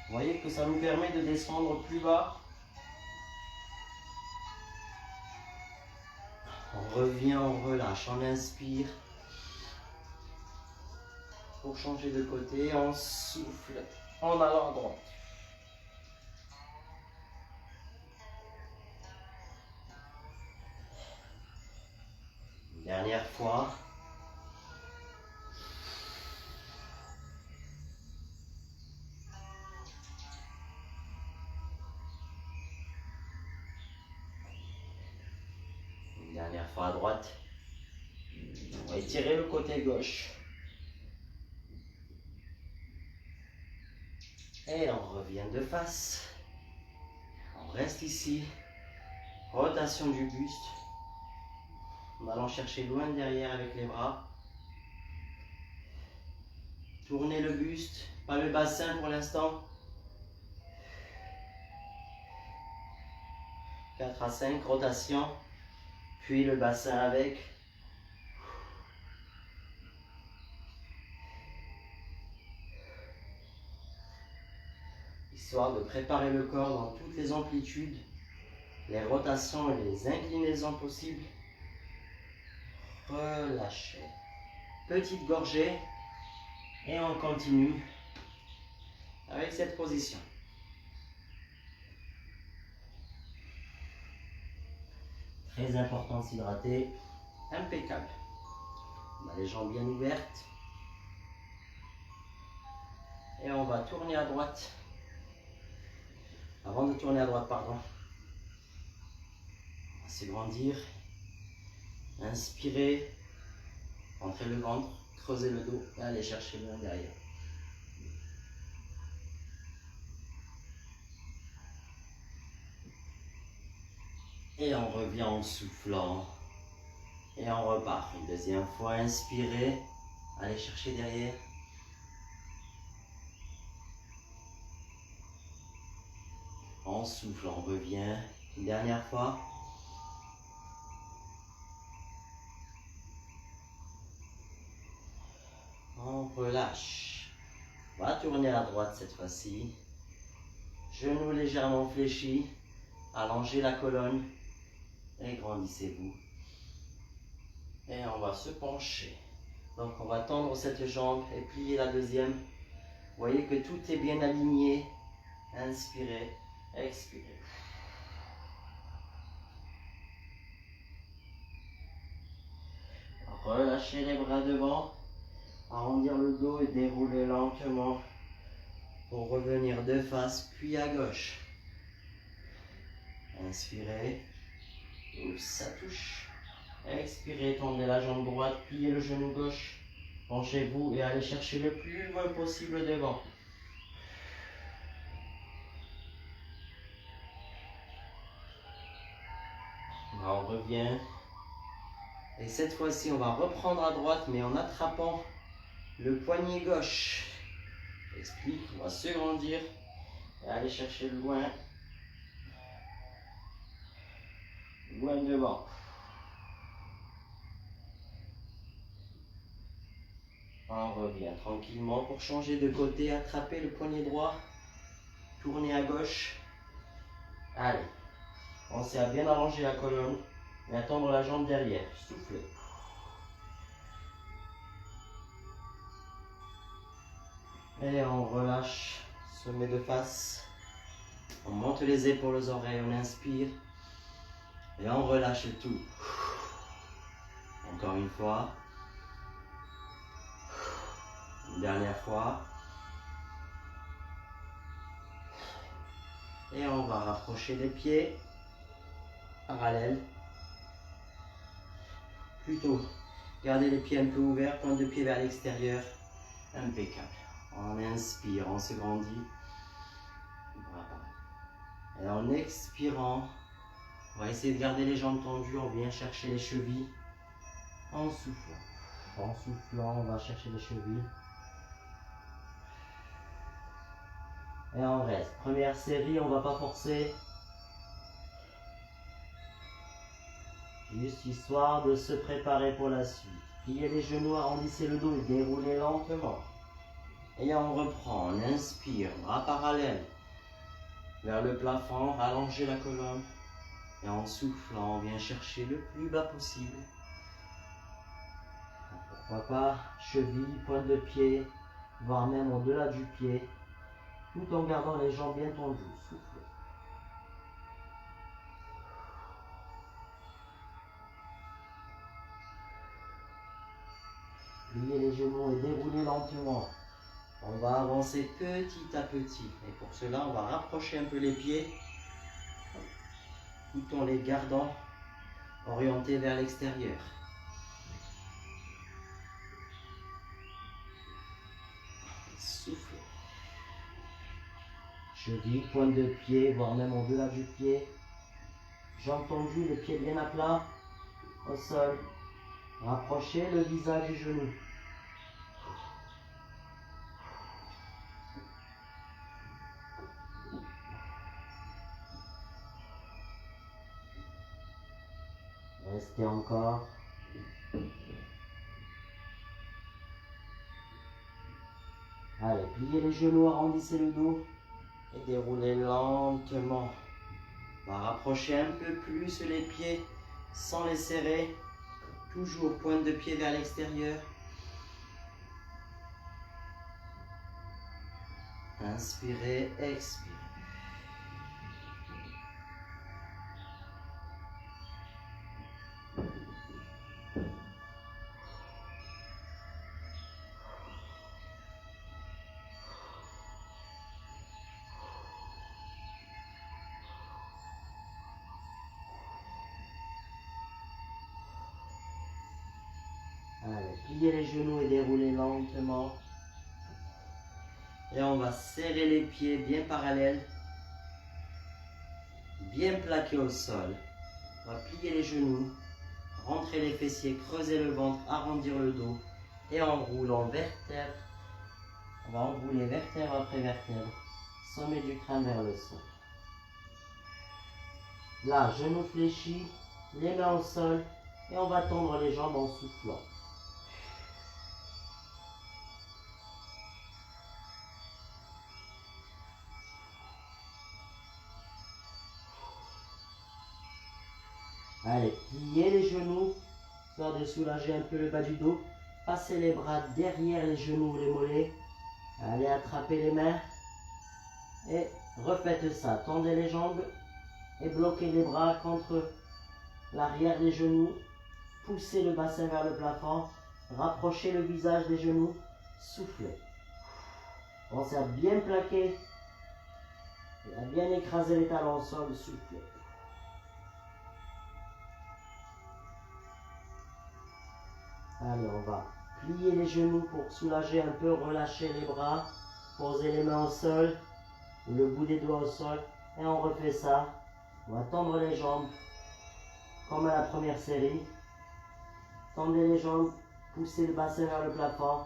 [SPEAKER 1] Vous voyez que ça nous permet de descendre plus bas. On revient, on relâche, on inspire. Pour changer de côté, on souffle en allant à droite. Une dernière fois. Une dernière fois à droite. On va étirer le côté gauche. Et on revient de face. On reste ici. Rotation du buste. En allant chercher loin derrière avec les bras. Tournez le buste, pas le bassin pour l'instant. 4 à 5 rotations. Puis le bassin avec. Histoire de préparer le corps dans toutes les amplitudes, les rotations et les inclinaisons possibles. Relâchez. petite gorgée et on continue avec cette position. Très important de s'hydrater, impeccable. On a les jambes bien ouvertes. Et on va tourner à droite. Avant de tourner à droite, pardon. On va s'agrandir. Inspirez. Rentrez le ventre, creusez le dos et allez chercher le derrière. Et on revient en soufflant. Et on repart. Une deuxième fois, inspirez. Allez chercher derrière. On souffle, on revient. Une dernière fois. On relâche. On va tourner à droite cette fois-ci. Genoux légèrement fléchis. Allongez la colonne. Et grandissez-vous. Et on va se pencher. Donc on va tendre cette jambe et plier la deuxième. Vous voyez que tout est bien aligné. Inspirez, expirez. Relâchez les bras devant. Arrondir le dos et dérouler lentement pour revenir de face puis à gauche. Inspirez. Oups, ça touche. Expirez, tendez la jambe droite, pliez le genou gauche. Penchez-vous et allez chercher le plus loin possible devant. On revient. Et cette fois-ci, on va reprendre à droite, mais en attrapant le poignet gauche. J'explique, on va se grandir et aller chercher loin. Loin devant. On revient tranquillement pour changer de côté, attraper le poignet droit, tourner à gauche. Allez, pensez à bien allonger la colonne et à tendre la jambe derrière. Soufflez. Et on relâche, se met de face. On monte les épaules aux oreilles, on inspire. Et on relâche tout. Encore une fois. Une dernière fois. Et on va rapprocher les pieds parallèles. Plutôt, gardez les pieds un peu ouverts, pointe de pied vers l'extérieur. Impeccable. On inspire, on se grandit. Et en expirant, on va essayer de garder les jambes tendues. On vient chercher les chevilles. En soufflant. En soufflant, on va chercher les chevilles. Et on reste. Première série, on ne va pas forcer. Juste histoire de se préparer pour la suite. Pliez les genoux, arrondissez le dos et déroulez lentement. Et on reprend, on inspire, bras parallèles vers le plafond, allongez la colonne. Et en soufflant, on vient chercher le plus bas possible. Pourquoi pas cheville, pointe de pied, voire même au-delà du pied, tout en gardant les jambes bien tendues. Soufflez. Pliez les genoux et déroulez lentement. On va avancer petit à petit. Et pour cela, on va rapprocher un peu les pieds, tout en les gardant orientés vers l'extérieur. Soufflez. Cheville, pointe de pied, voire même au-delà du pied. Jambes tendues, les pieds bien à plat, au sol. Rapprochez le visage du genou. Restez encore. Allez, pliez les genoux, arrondissez le dos et déroulez lentement. On va rapprocher un peu plus les pieds sans les serrer. Toujours pointe de pied vers l'extérieur. Inspirez, expirez. Allez, pliez les genoux et déroulez lentement. Et on va serrer les pieds bien parallèles, bien plaqués au sol. On va plier les genoux, rentrer les fessiers, creuser le ventre, arrondir le dos. Et on roule en vertèbre. On va enrouler vertèbre après vertèbre, sommet du crâne vers le sol. Là, genoux fléchis, les mains au sol. Et on va tendre les jambes en soufflant. Allez, pliez les genoux, histoire de soulager un peu le bas du dos. Passez les bras derrière les genoux ou les mollets. Allez, attrapez les mains. Et refaites ça. Tendez les jambes et bloquez les bras contre l'arrière des genoux. Poussez le bassin vers le plafond. Rapprochez le visage des genoux. Soufflez. Pensez à bien plaquer et à bien écraser les talons au sol. Soufflez. Allez, on va plier les genoux pour soulager un peu, relâcher les bras, poser les mains au sol, le bout des doigts au sol, et on refait ça. On va tendre les jambes, comme à la première série. Tendez les jambes, poussez le bassin vers le plafond,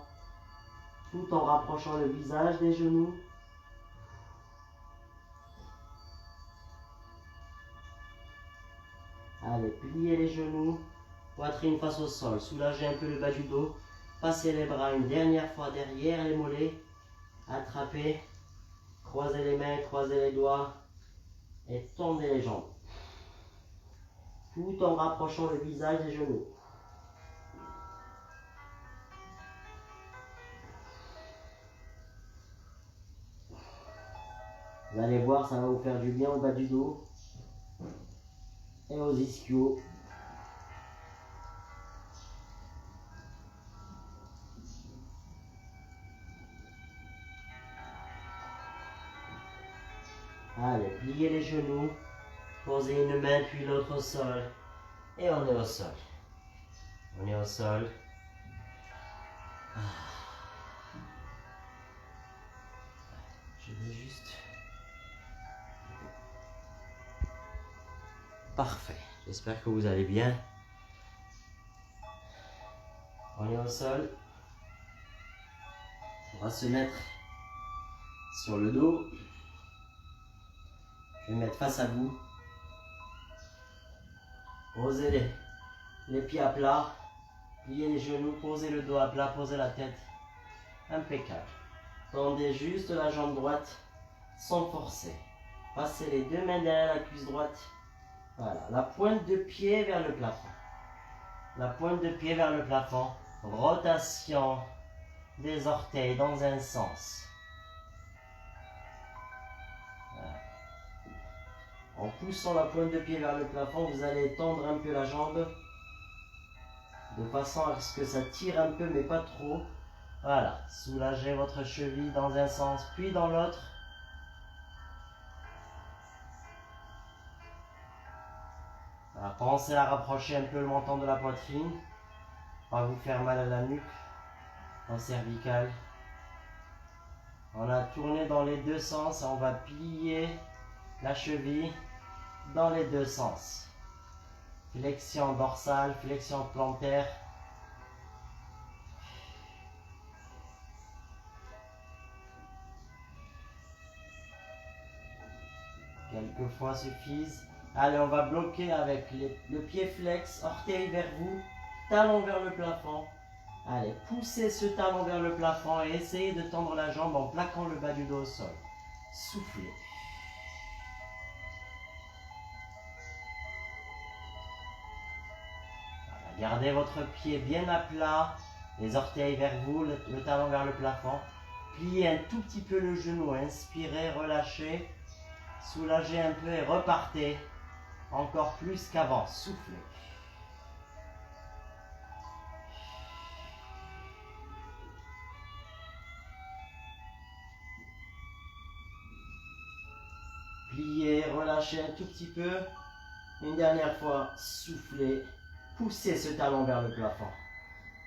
[SPEAKER 1] tout en rapprochant le visage des genoux. Allez, pliez les genoux, poitrine face au sol, soulagez un peu le bas du dos. Passez les bras une dernière fois derrière les mollets. Attrapez, croisez les mains, croisez les doigts et tendez les jambes. Tout en rapprochant le visage des genoux. Vous allez voir, ça va vous faire du bien au bas du dos et aux ischios. Allez, pliez les genoux, posez une main puis l'autre au sol et on est au sol. On est au sol. Je vais juste... Parfait. J'espère que vous allez bien. On est au sol. On va se mettre sur le dos. Je vais me mettre face à vous. Posez les pieds à plat. Pliez les genoux. Posez le dos à plat. Posez la tête. Impeccable. Tendez juste la jambe droite sans forcer. Passez les deux mains derrière la cuisse droite. Voilà. La pointe de pied vers le plafond. La pointe de pied vers le plafond. Rotation des orteils dans un sens. Voilà. En poussant la pointe de pied vers le plafond, vous allez tendre un peu la jambe de façon à ce que ça tire un peu mais pas trop. Voilà, soulagez votre cheville dans un sens puis dans l'autre. Voilà, pensez à rapprocher un peu le menton de la poitrine. Pas vous faire mal à la nuque, en cervical. On a tourné dans les deux sens et on va plier la cheville dans les deux sens. Flexion dorsale, flexion plantaire. Quelques fois suffisent. Allez, on va bloquer avec le pied flex, orteil vers vous, talon vers le plafond. Allez, poussez ce talon vers le plafond et essayez de tendre la jambe en plaquant le bas du dos au sol. Soufflez. Voilà, gardez votre pied bien à plat, les orteils vers vous, le talon vers le plafond. Pliez un tout petit peu le genou, inspirez, relâchez, soulagez un peu et repartez encore plus qu'avant, soufflez. Pliez, relâchez un tout petit peu. Une dernière fois, soufflez. Poussez ce talon vers le plafond.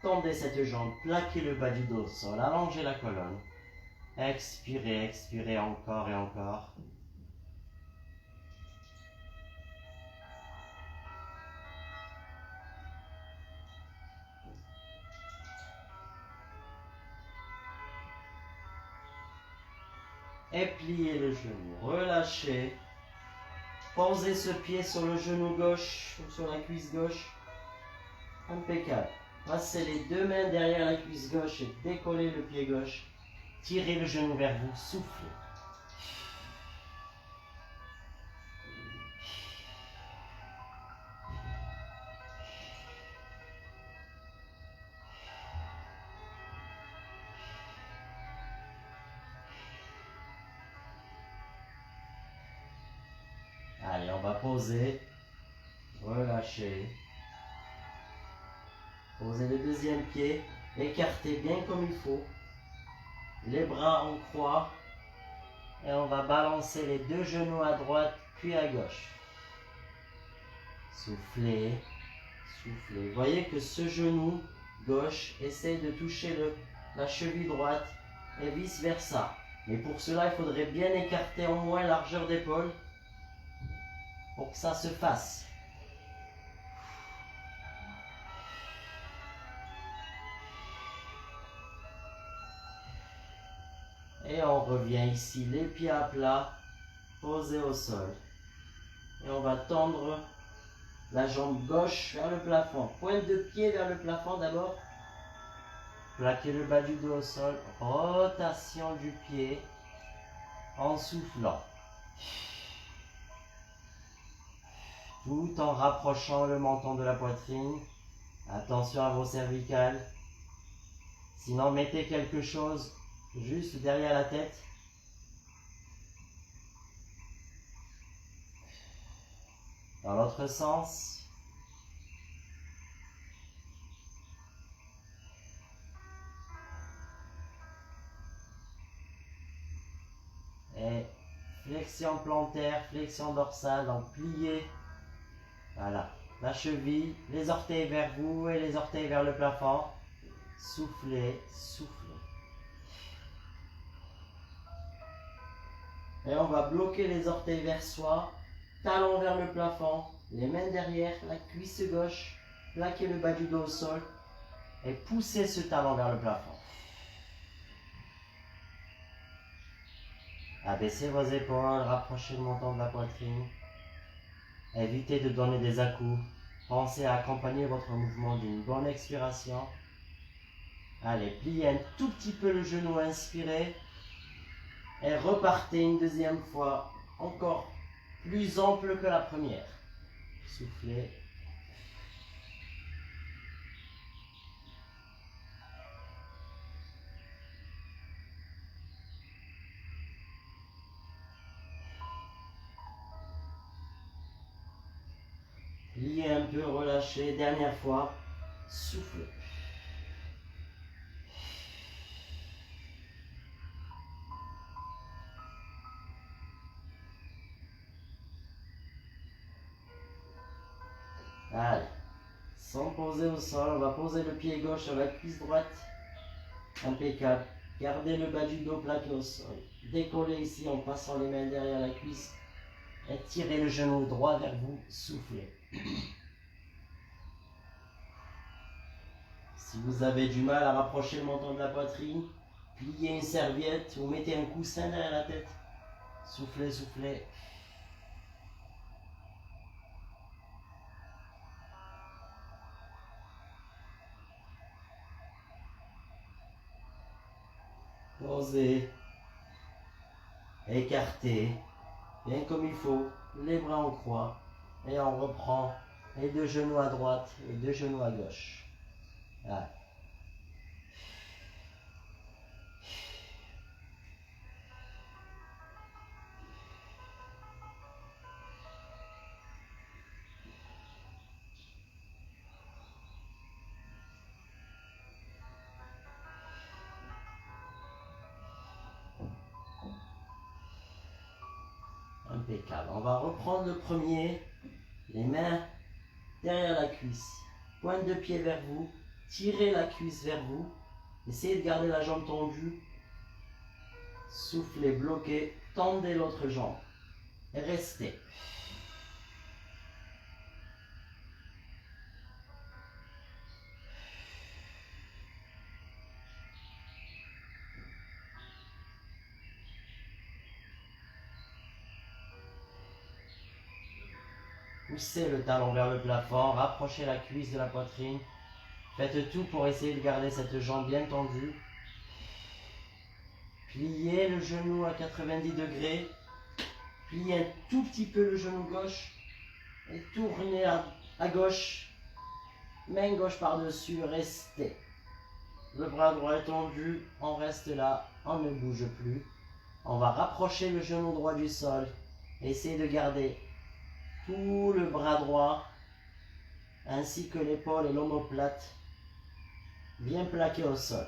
[SPEAKER 1] Tendez cette jambe, plaquez le bas du dos au sol, allongez la colonne. Expirez, expirez encore et encore. Et pliez le genou, relâchez. Posez ce pied sur le genou gauche ou sur la cuisse gauche. Impeccable. Passez les deux mains derrière la cuisse gauche et décollez le pied gauche. Tirez le genou vers vous, soufflez. Allez, on va poser, relâcher. Posez le deuxième pied, écartez bien comme il faut. Les bras en croix. Et on va balancer les deux genoux à droite puis à gauche. Soufflez, soufflez. Voyez que ce genou gauche essaie de toucher la cheville droite et vice versa. Mais pour cela, il faudrait bien écarter au moins largeur d'épaule pour que ça se fasse. Et on revient ici, les pieds à plat, posés au sol. Et on va tendre la jambe gauche vers le plafond. Pointe de pied vers le plafond d'abord. Plaquez le bas du dos au sol. Rotation du pied en soufflant. Tout en rapprochant le menton de la poitrine. Attention à vos cervicales. Sinon, mettez quelque chose juste derrière la tête. Dans l'autre sens. Et flexion plantaire, flexion dorsale, donc pliez. Voilà. La cheville, les orteils vers vous et les orteils vers le plafond. Soufflez, soufflez. Et on va bloquer les orteils vers soi, talons vers le plafond, les mains derrière, la cuisse gauche, plaquez le bas du dos au sol et poussez ce talon vers le plafond. Abaissez vos épaules, rapprochez le menton de la poitrine. Évitez de donner des à-coups. Pensez à accompagner votre mouvement d'une bonne expiration. Allez, pliez un tout petit peu le genou, inspirez. Et repartez une deuxième fois, encore plus ample que la première. Soufflez. Pliez un peu, relâchez. Dernière fois, soufflez. Allez, sans poser au sol, on va poser le pied gauche sur la cuisse droite. Impeccable. Gardez le bas du dos plaqué au sol. Décollez ici en passant les mains derrière la cuisse. Et tirez le genou droit vers vous. Soufflez. Si vous avez du mal à rapprocher le menton de la poitrine, pliez une serviette ou mettez un coussin derrière la tête. Soufflez, soufflez. Posez. Écartez. Bien comme il faut. Les bras en croix. Et on reprend les deux genoux à droite et deux genoux à gauche. Voilà. Impeccable. On va reprendre le premier. Les mains derrière la cuisse. Pointe de pied vers vous. Tirez la cuisse vers vous. Essayez de garder la jambe tendue. Soufflez, bloquez. Tendez l'autre jambe. Et restez. Poussez le talon vers le plafond, rapprochez la cuisse de la poitrine. Faites tout pour essayer de garder cette jambe bien tendue. Pliez le genou à 90 degrés. Pliez un tout petit peu le genou gauche. Et tournez à gauche. Main gauche par-dessus, restez. Le bras droit est tendu, on reste là, on ne bouge plus. On va rapprocher le genou droit du sol. Essayez de garder tout le bras droit, ainsi que l'épaule et l'omoplate, bien plaqués au sol.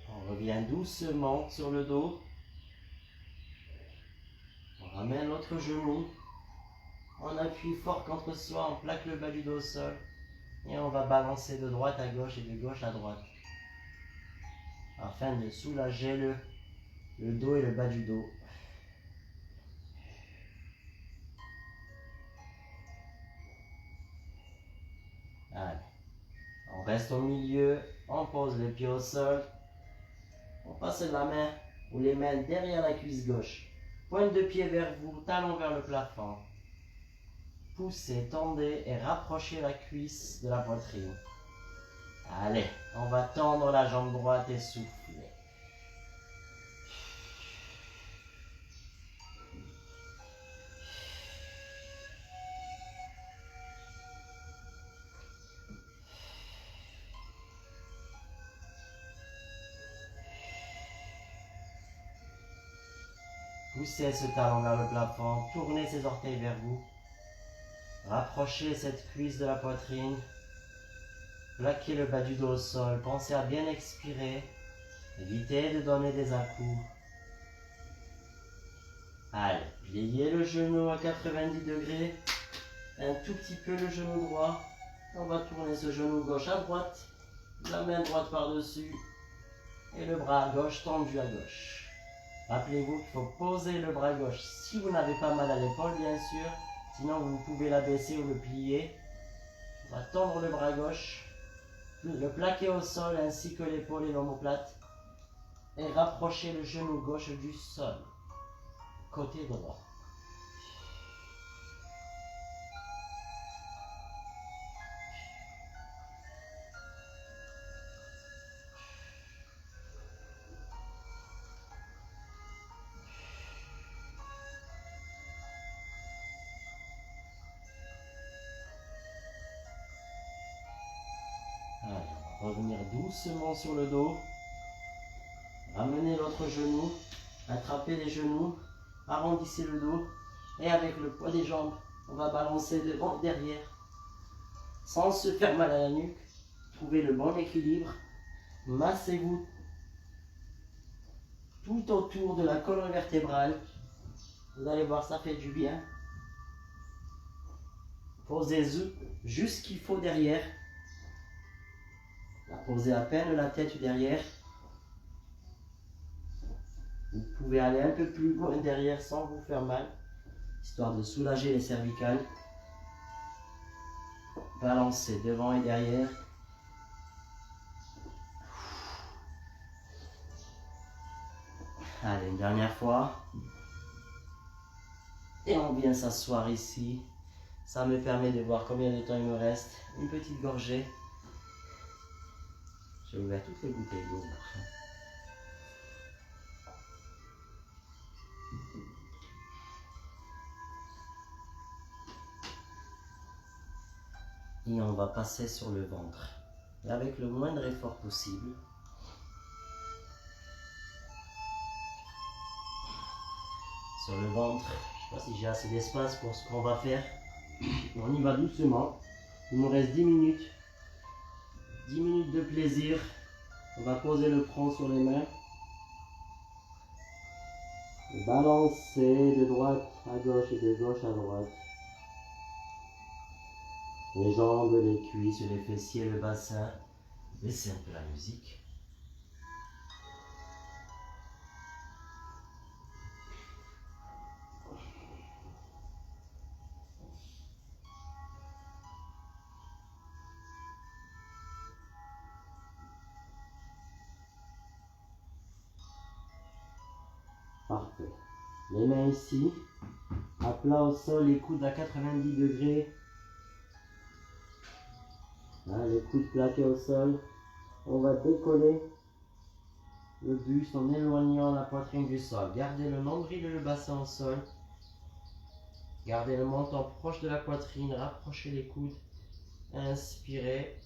[SPEAKER 1] On revient doucement sur le dos. On ramène l'autre genou. On appuie fort contre soi, on plaque le bas du dos au sol. Et on va balancer de droite à gauche et de gauche à droite. Afin de soulager le dos et le bas du dos. Allez. On reste au milieu, on pose les pieds au sol. On passe la main ou les mains derrière la cuisse gauche. Pointe de pied vers vous, talon vers le plafond. Poussez, tendez et rapprochez la cuisse de la poitrine. Allez, on va tendre la jambe droite et souffler. Poussez ce talon vers le plafond, tournez ses orteils vers vous. Rapprochez cette cuisse de la poitrine. Plaquez le bas du dos au sol. Pensez à bien expirer. Évitez de donner des à-coups. Allez, pliez le genou à 90 degrés. Un tout petit peu le genou droit. On va tourner ce genou gauche à droite. La main droite par-dessus. Et le bras gauche tendu à gauche. Rappelez-vous qu'il faut poser le bras gauche si vous n'avez pas mal à l'épaule, bien sûr. Sinon, vous pouvez l'abaisser ou le plier. On va tendre le bras gauche, le plaquer au sol ainsi que l'épaule et l'omoplate. Et rapprocher le genou gauche du sol. Côté droit. Allez, on va revenir doucement sur le dos. Ramenez l'autre genou. Attrapez les genoux. Arrondissez le dos. Et avec le poids des jambes, on va balancer devant et derrière. Sans se faire mal à la nuque. Trouvez le bon équilibre. Massez-vous tout autour de la colonne vertébrale. Vous allez voir, ça fait du bien. Posez juste ce qu'il faut derrière. Posez à peine la tête derrière. Vous pouvez aller un peu plus loin derrière sans vous faire mal, histoire de soulager les cervicales. Balancez devant et derrière. Allez, une dernière fois. Et on vient s'asseoir ici. Ça me permet de voir combien de temps il me reste. Une petite gorgée. J'ai ouvert toutes les bouteilles d'eau. Et on va passer sur le ventre. Et avec le moindre effort possible. Sur le ventre. Je ne sais pas si j'ai assez d'espace pour ce qu'on va faire. On y va doucement. Il nous reste 10 minutes. 10 minutes de plaisir. On va poser le front sur les mains. Et balancer de droite à gauche et de gauche à droite. Les jambes, les cuisses, les fessiers, le bassin. Laissez un peu la musique. Parfait. Les mains ici, à plat au sol, les coudes à 90 degrés. Là, les coudes plaqués au sol. On va décoller le buste en éloignant la poitrine du sol. Gardez le nombril et le bassin au sol. Gardez le menton proche de la poitrine. Rapprochez les coudes. Inspirez.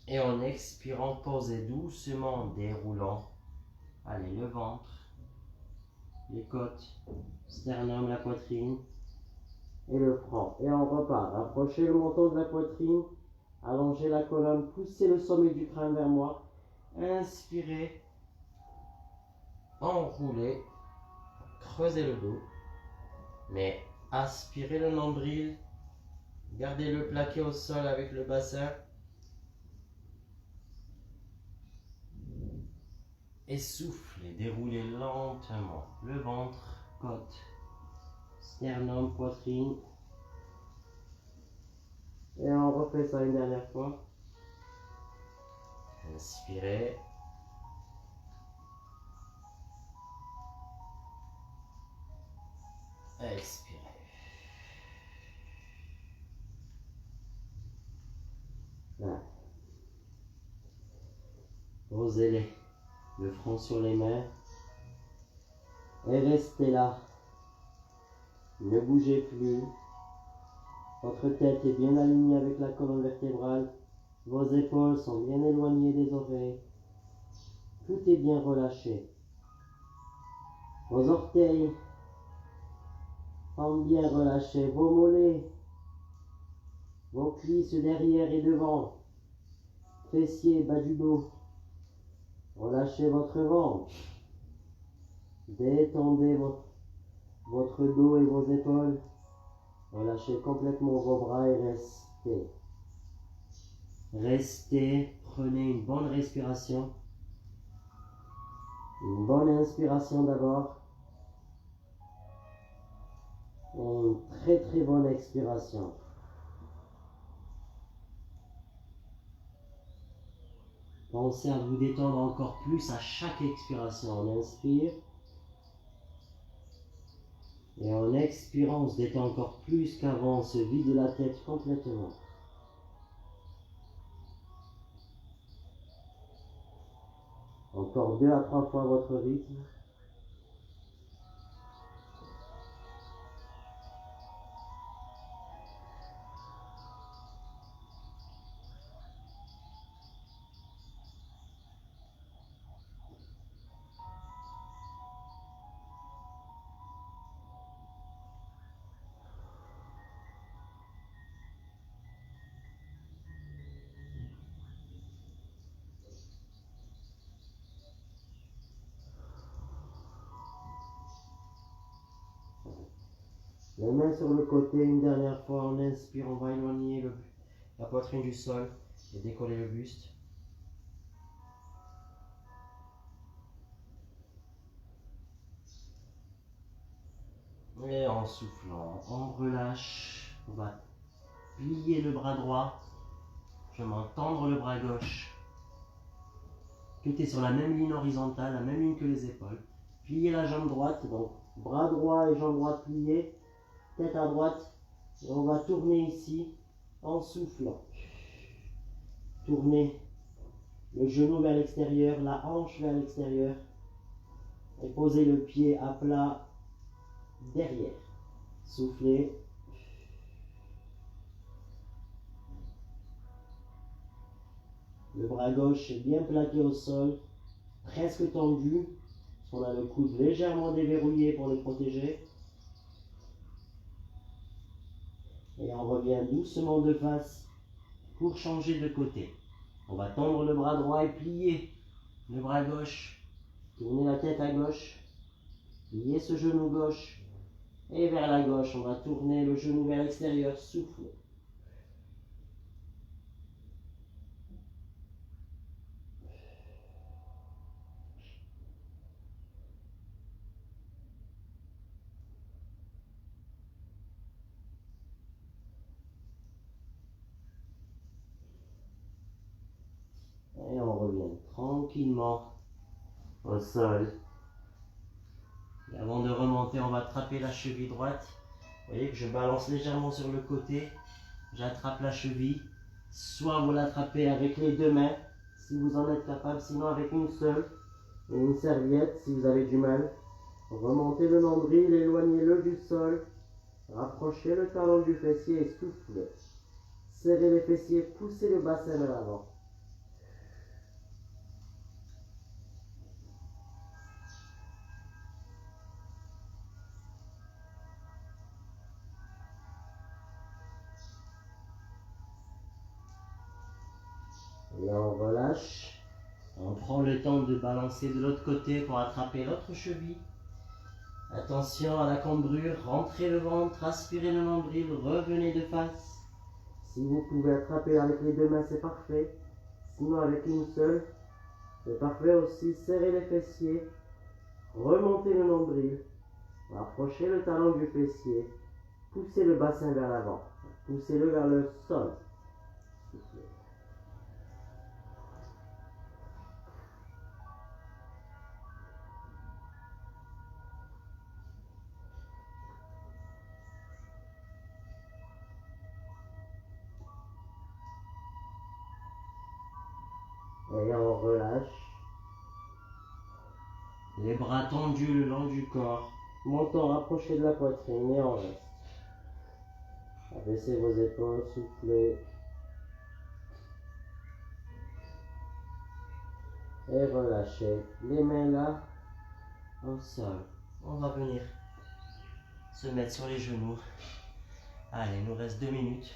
[SPEAKER 1] Et en expirant, posez doucement, déroulant. Allez, le ventre, les côtes, sternum, la poitrine et le front. Et on repart. Rapprochez le menton de la poitrine. Allongez la colonne. Poussez le sommet du crâne vers moi. Inspirez. Enroulez. Creusez le dos. Mais aspirez le nombril. Gardez-le plaqué au sol avec le bassin. Et soufflez, déroulez lentement le ventre, côte, sternum, poitrine. Et on refait ça une dernière fois. Inspirez. Expirez. Là. Posez-les. Le front sur les mains. Et restez là. Ne bougez plus. Votre tête est bien alignée avec la colonne vertébrale. Vos épaules sont bien éloignées des oreilles. Tout est bien relâché. Vos orteils sont bien relâchés. Vos mollets, vos cuisses derrière et devant. Fessiers, bas du dos. Relâchez votre ventre. Détendez votre dos et vos épaules. Relâchez complètement vos bras et restez. Restez. Prenez une bonne respiration. Une bonne inspiration d'abord. Et une très très bonne expiration. Pensez à vous détendre encore plus à chaque expiration. On inspire. Et en expirant, on se détend encore plus qu'avant. On se vide la tête complètement. Encore 2 à 3 fois votre rythme. Les mains sur le côté, une dernière fois, on inspire, on va éloigner la poitrine du sol et décoller le buste. Et en soufflant, on relâche, on va plier le bras droit, je vais tendre le bras gauche. Tout est sur la même ligne horizontale, la même ligne que les épaules. Pliez la jambe droite, donc bras droit et jambe droite pliée. Tête à droite, et on va tourner ici en soufflant. Tournez le genou vers l'extérieur, la hanche vers l'extérieur et posez le pied à plat derrière. Soufflez. Le bras gauche est bien plaqué au sol, presque tendu. On a le coude légèrement déverrouillé pour le protéger. Et on revient doucement de face pour changer de côté. On va tendre le bras droit et plier le bras gauche. Tourner la tête à gauche. Plier ce genou gauche. Et vers la gauche, on va tourner le genou vers l'extérieur. Souffle. Et on revient tranquillement au sol. Et avant de remonter, on va attraper la cheville droite. Vous voyez que je balance légèrement sur le côté. J'attrape la cheville. Soit vous l'attrapez avec les deux mains, si vous en êtes capable, sinon avec une seule. Ou une serviette, si vous avez du mal. Remontez le nombril, éloignez-le du sol. Rapprochez le talon du fessier et soufflez. Serrez les fessiers, poussez le bassin vers l'avant. Et là, on relâche. On prend le temps de balancer de l'autre côté pour attraper l'autre cheville. Attention à la cambrure, rentrez le ventre, aspirez le nombril, revenez de face. Si vous pouvez attraper avec les deux mains, c'est parfait. Sinon, avec une seule, c'est parfait aussi. Serrez les fessiers, remontez le nombril, rapprochez le talon du fessier, poussez le bassin vers l'avant, poussez-le vers le sol. Soufflez. Et on relâche. Les bras tendus le long du corps. Menton rapproché de la poitrine et on reste. Abaissez vos épaules, soufflez. Et relâchez. Les mains là, au sol. On va venir se mettre sur les genoux. Allez, il nous reste 2 minutes.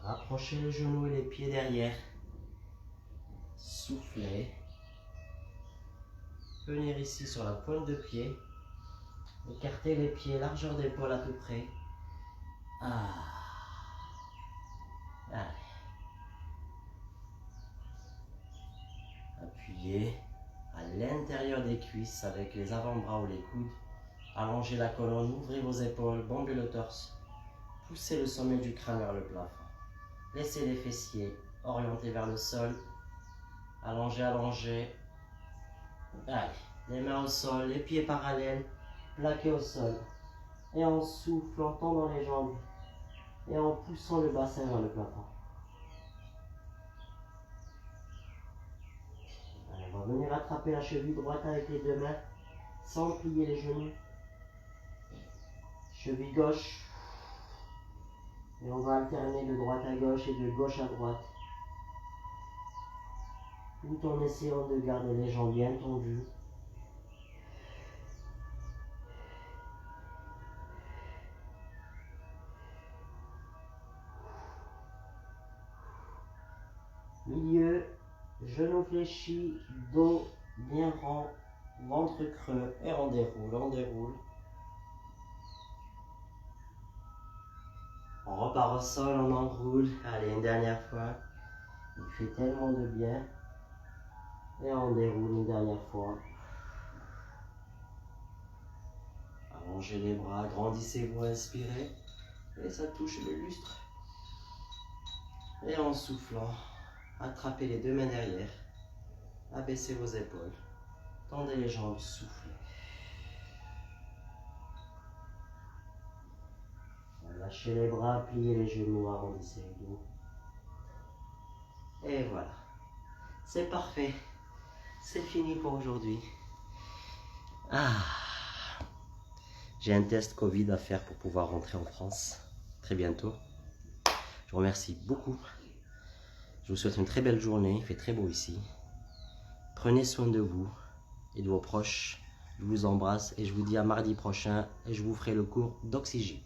[SPEAKER 1] Rapprochez les genoux et les pieds derrière. Soufflez. Venir ici sur la pointe de pied. Écartez les pieds, largeur d'épaule à peu près. Allez. Appuyez à l'intérieur des cuisses avec les avant-bras ou les coudes. Allongez la colonne, ouvrez vos épaules, bombez le torse. Poussez le sommet du crâne vers le plafond. Laissez les fessiers orientés vers le sol. Allongez, allongez. Allez, les mains au sol, les pieds parallèles, plaqués au sol. Et on souffle en tendant les jambes et en poussant le bassin vers le plafond. Allez, on va venir attraper la cheville droite avec les deux mains sans plier les genoux. Cheville gauche. Et on va alterner de droite à gauche et de gauche à droite. Tout en essayant de garder les jambes bien tendues. Milieu, genoux fléchis, dos bien rond, ventre creux et on déroule, on déroule. On repart au sol, on enroule. Allez, une dernière fois. Il fait tellement de bien. Et on déroule une dernière fois. Allongez les bras, grandissez-vous, inspirez. Et ça touche le lustre. Et en soufflant, attrapez les deux mains derrière. Abaissez vos épaules. Tendez les jambes, soufflez. Lâchez les bras, pliez les genoux, arrondissez le dos. Et voilà. C'est parfait. C'est fini pour aujourd'hui. J'ai un test Covid à faire pour pouvoir rentrer en France très bientôt. Je vous remercie beaucoup Je vous souhaite une très belle journée, il fait très beau ici. Prenez soin de vous et de vos proches. Je vous embrasse et je vous dis à mardi prochain et je vous ferai le cours d'Oxygie.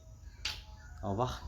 [SPEAKER 1] Au revoir.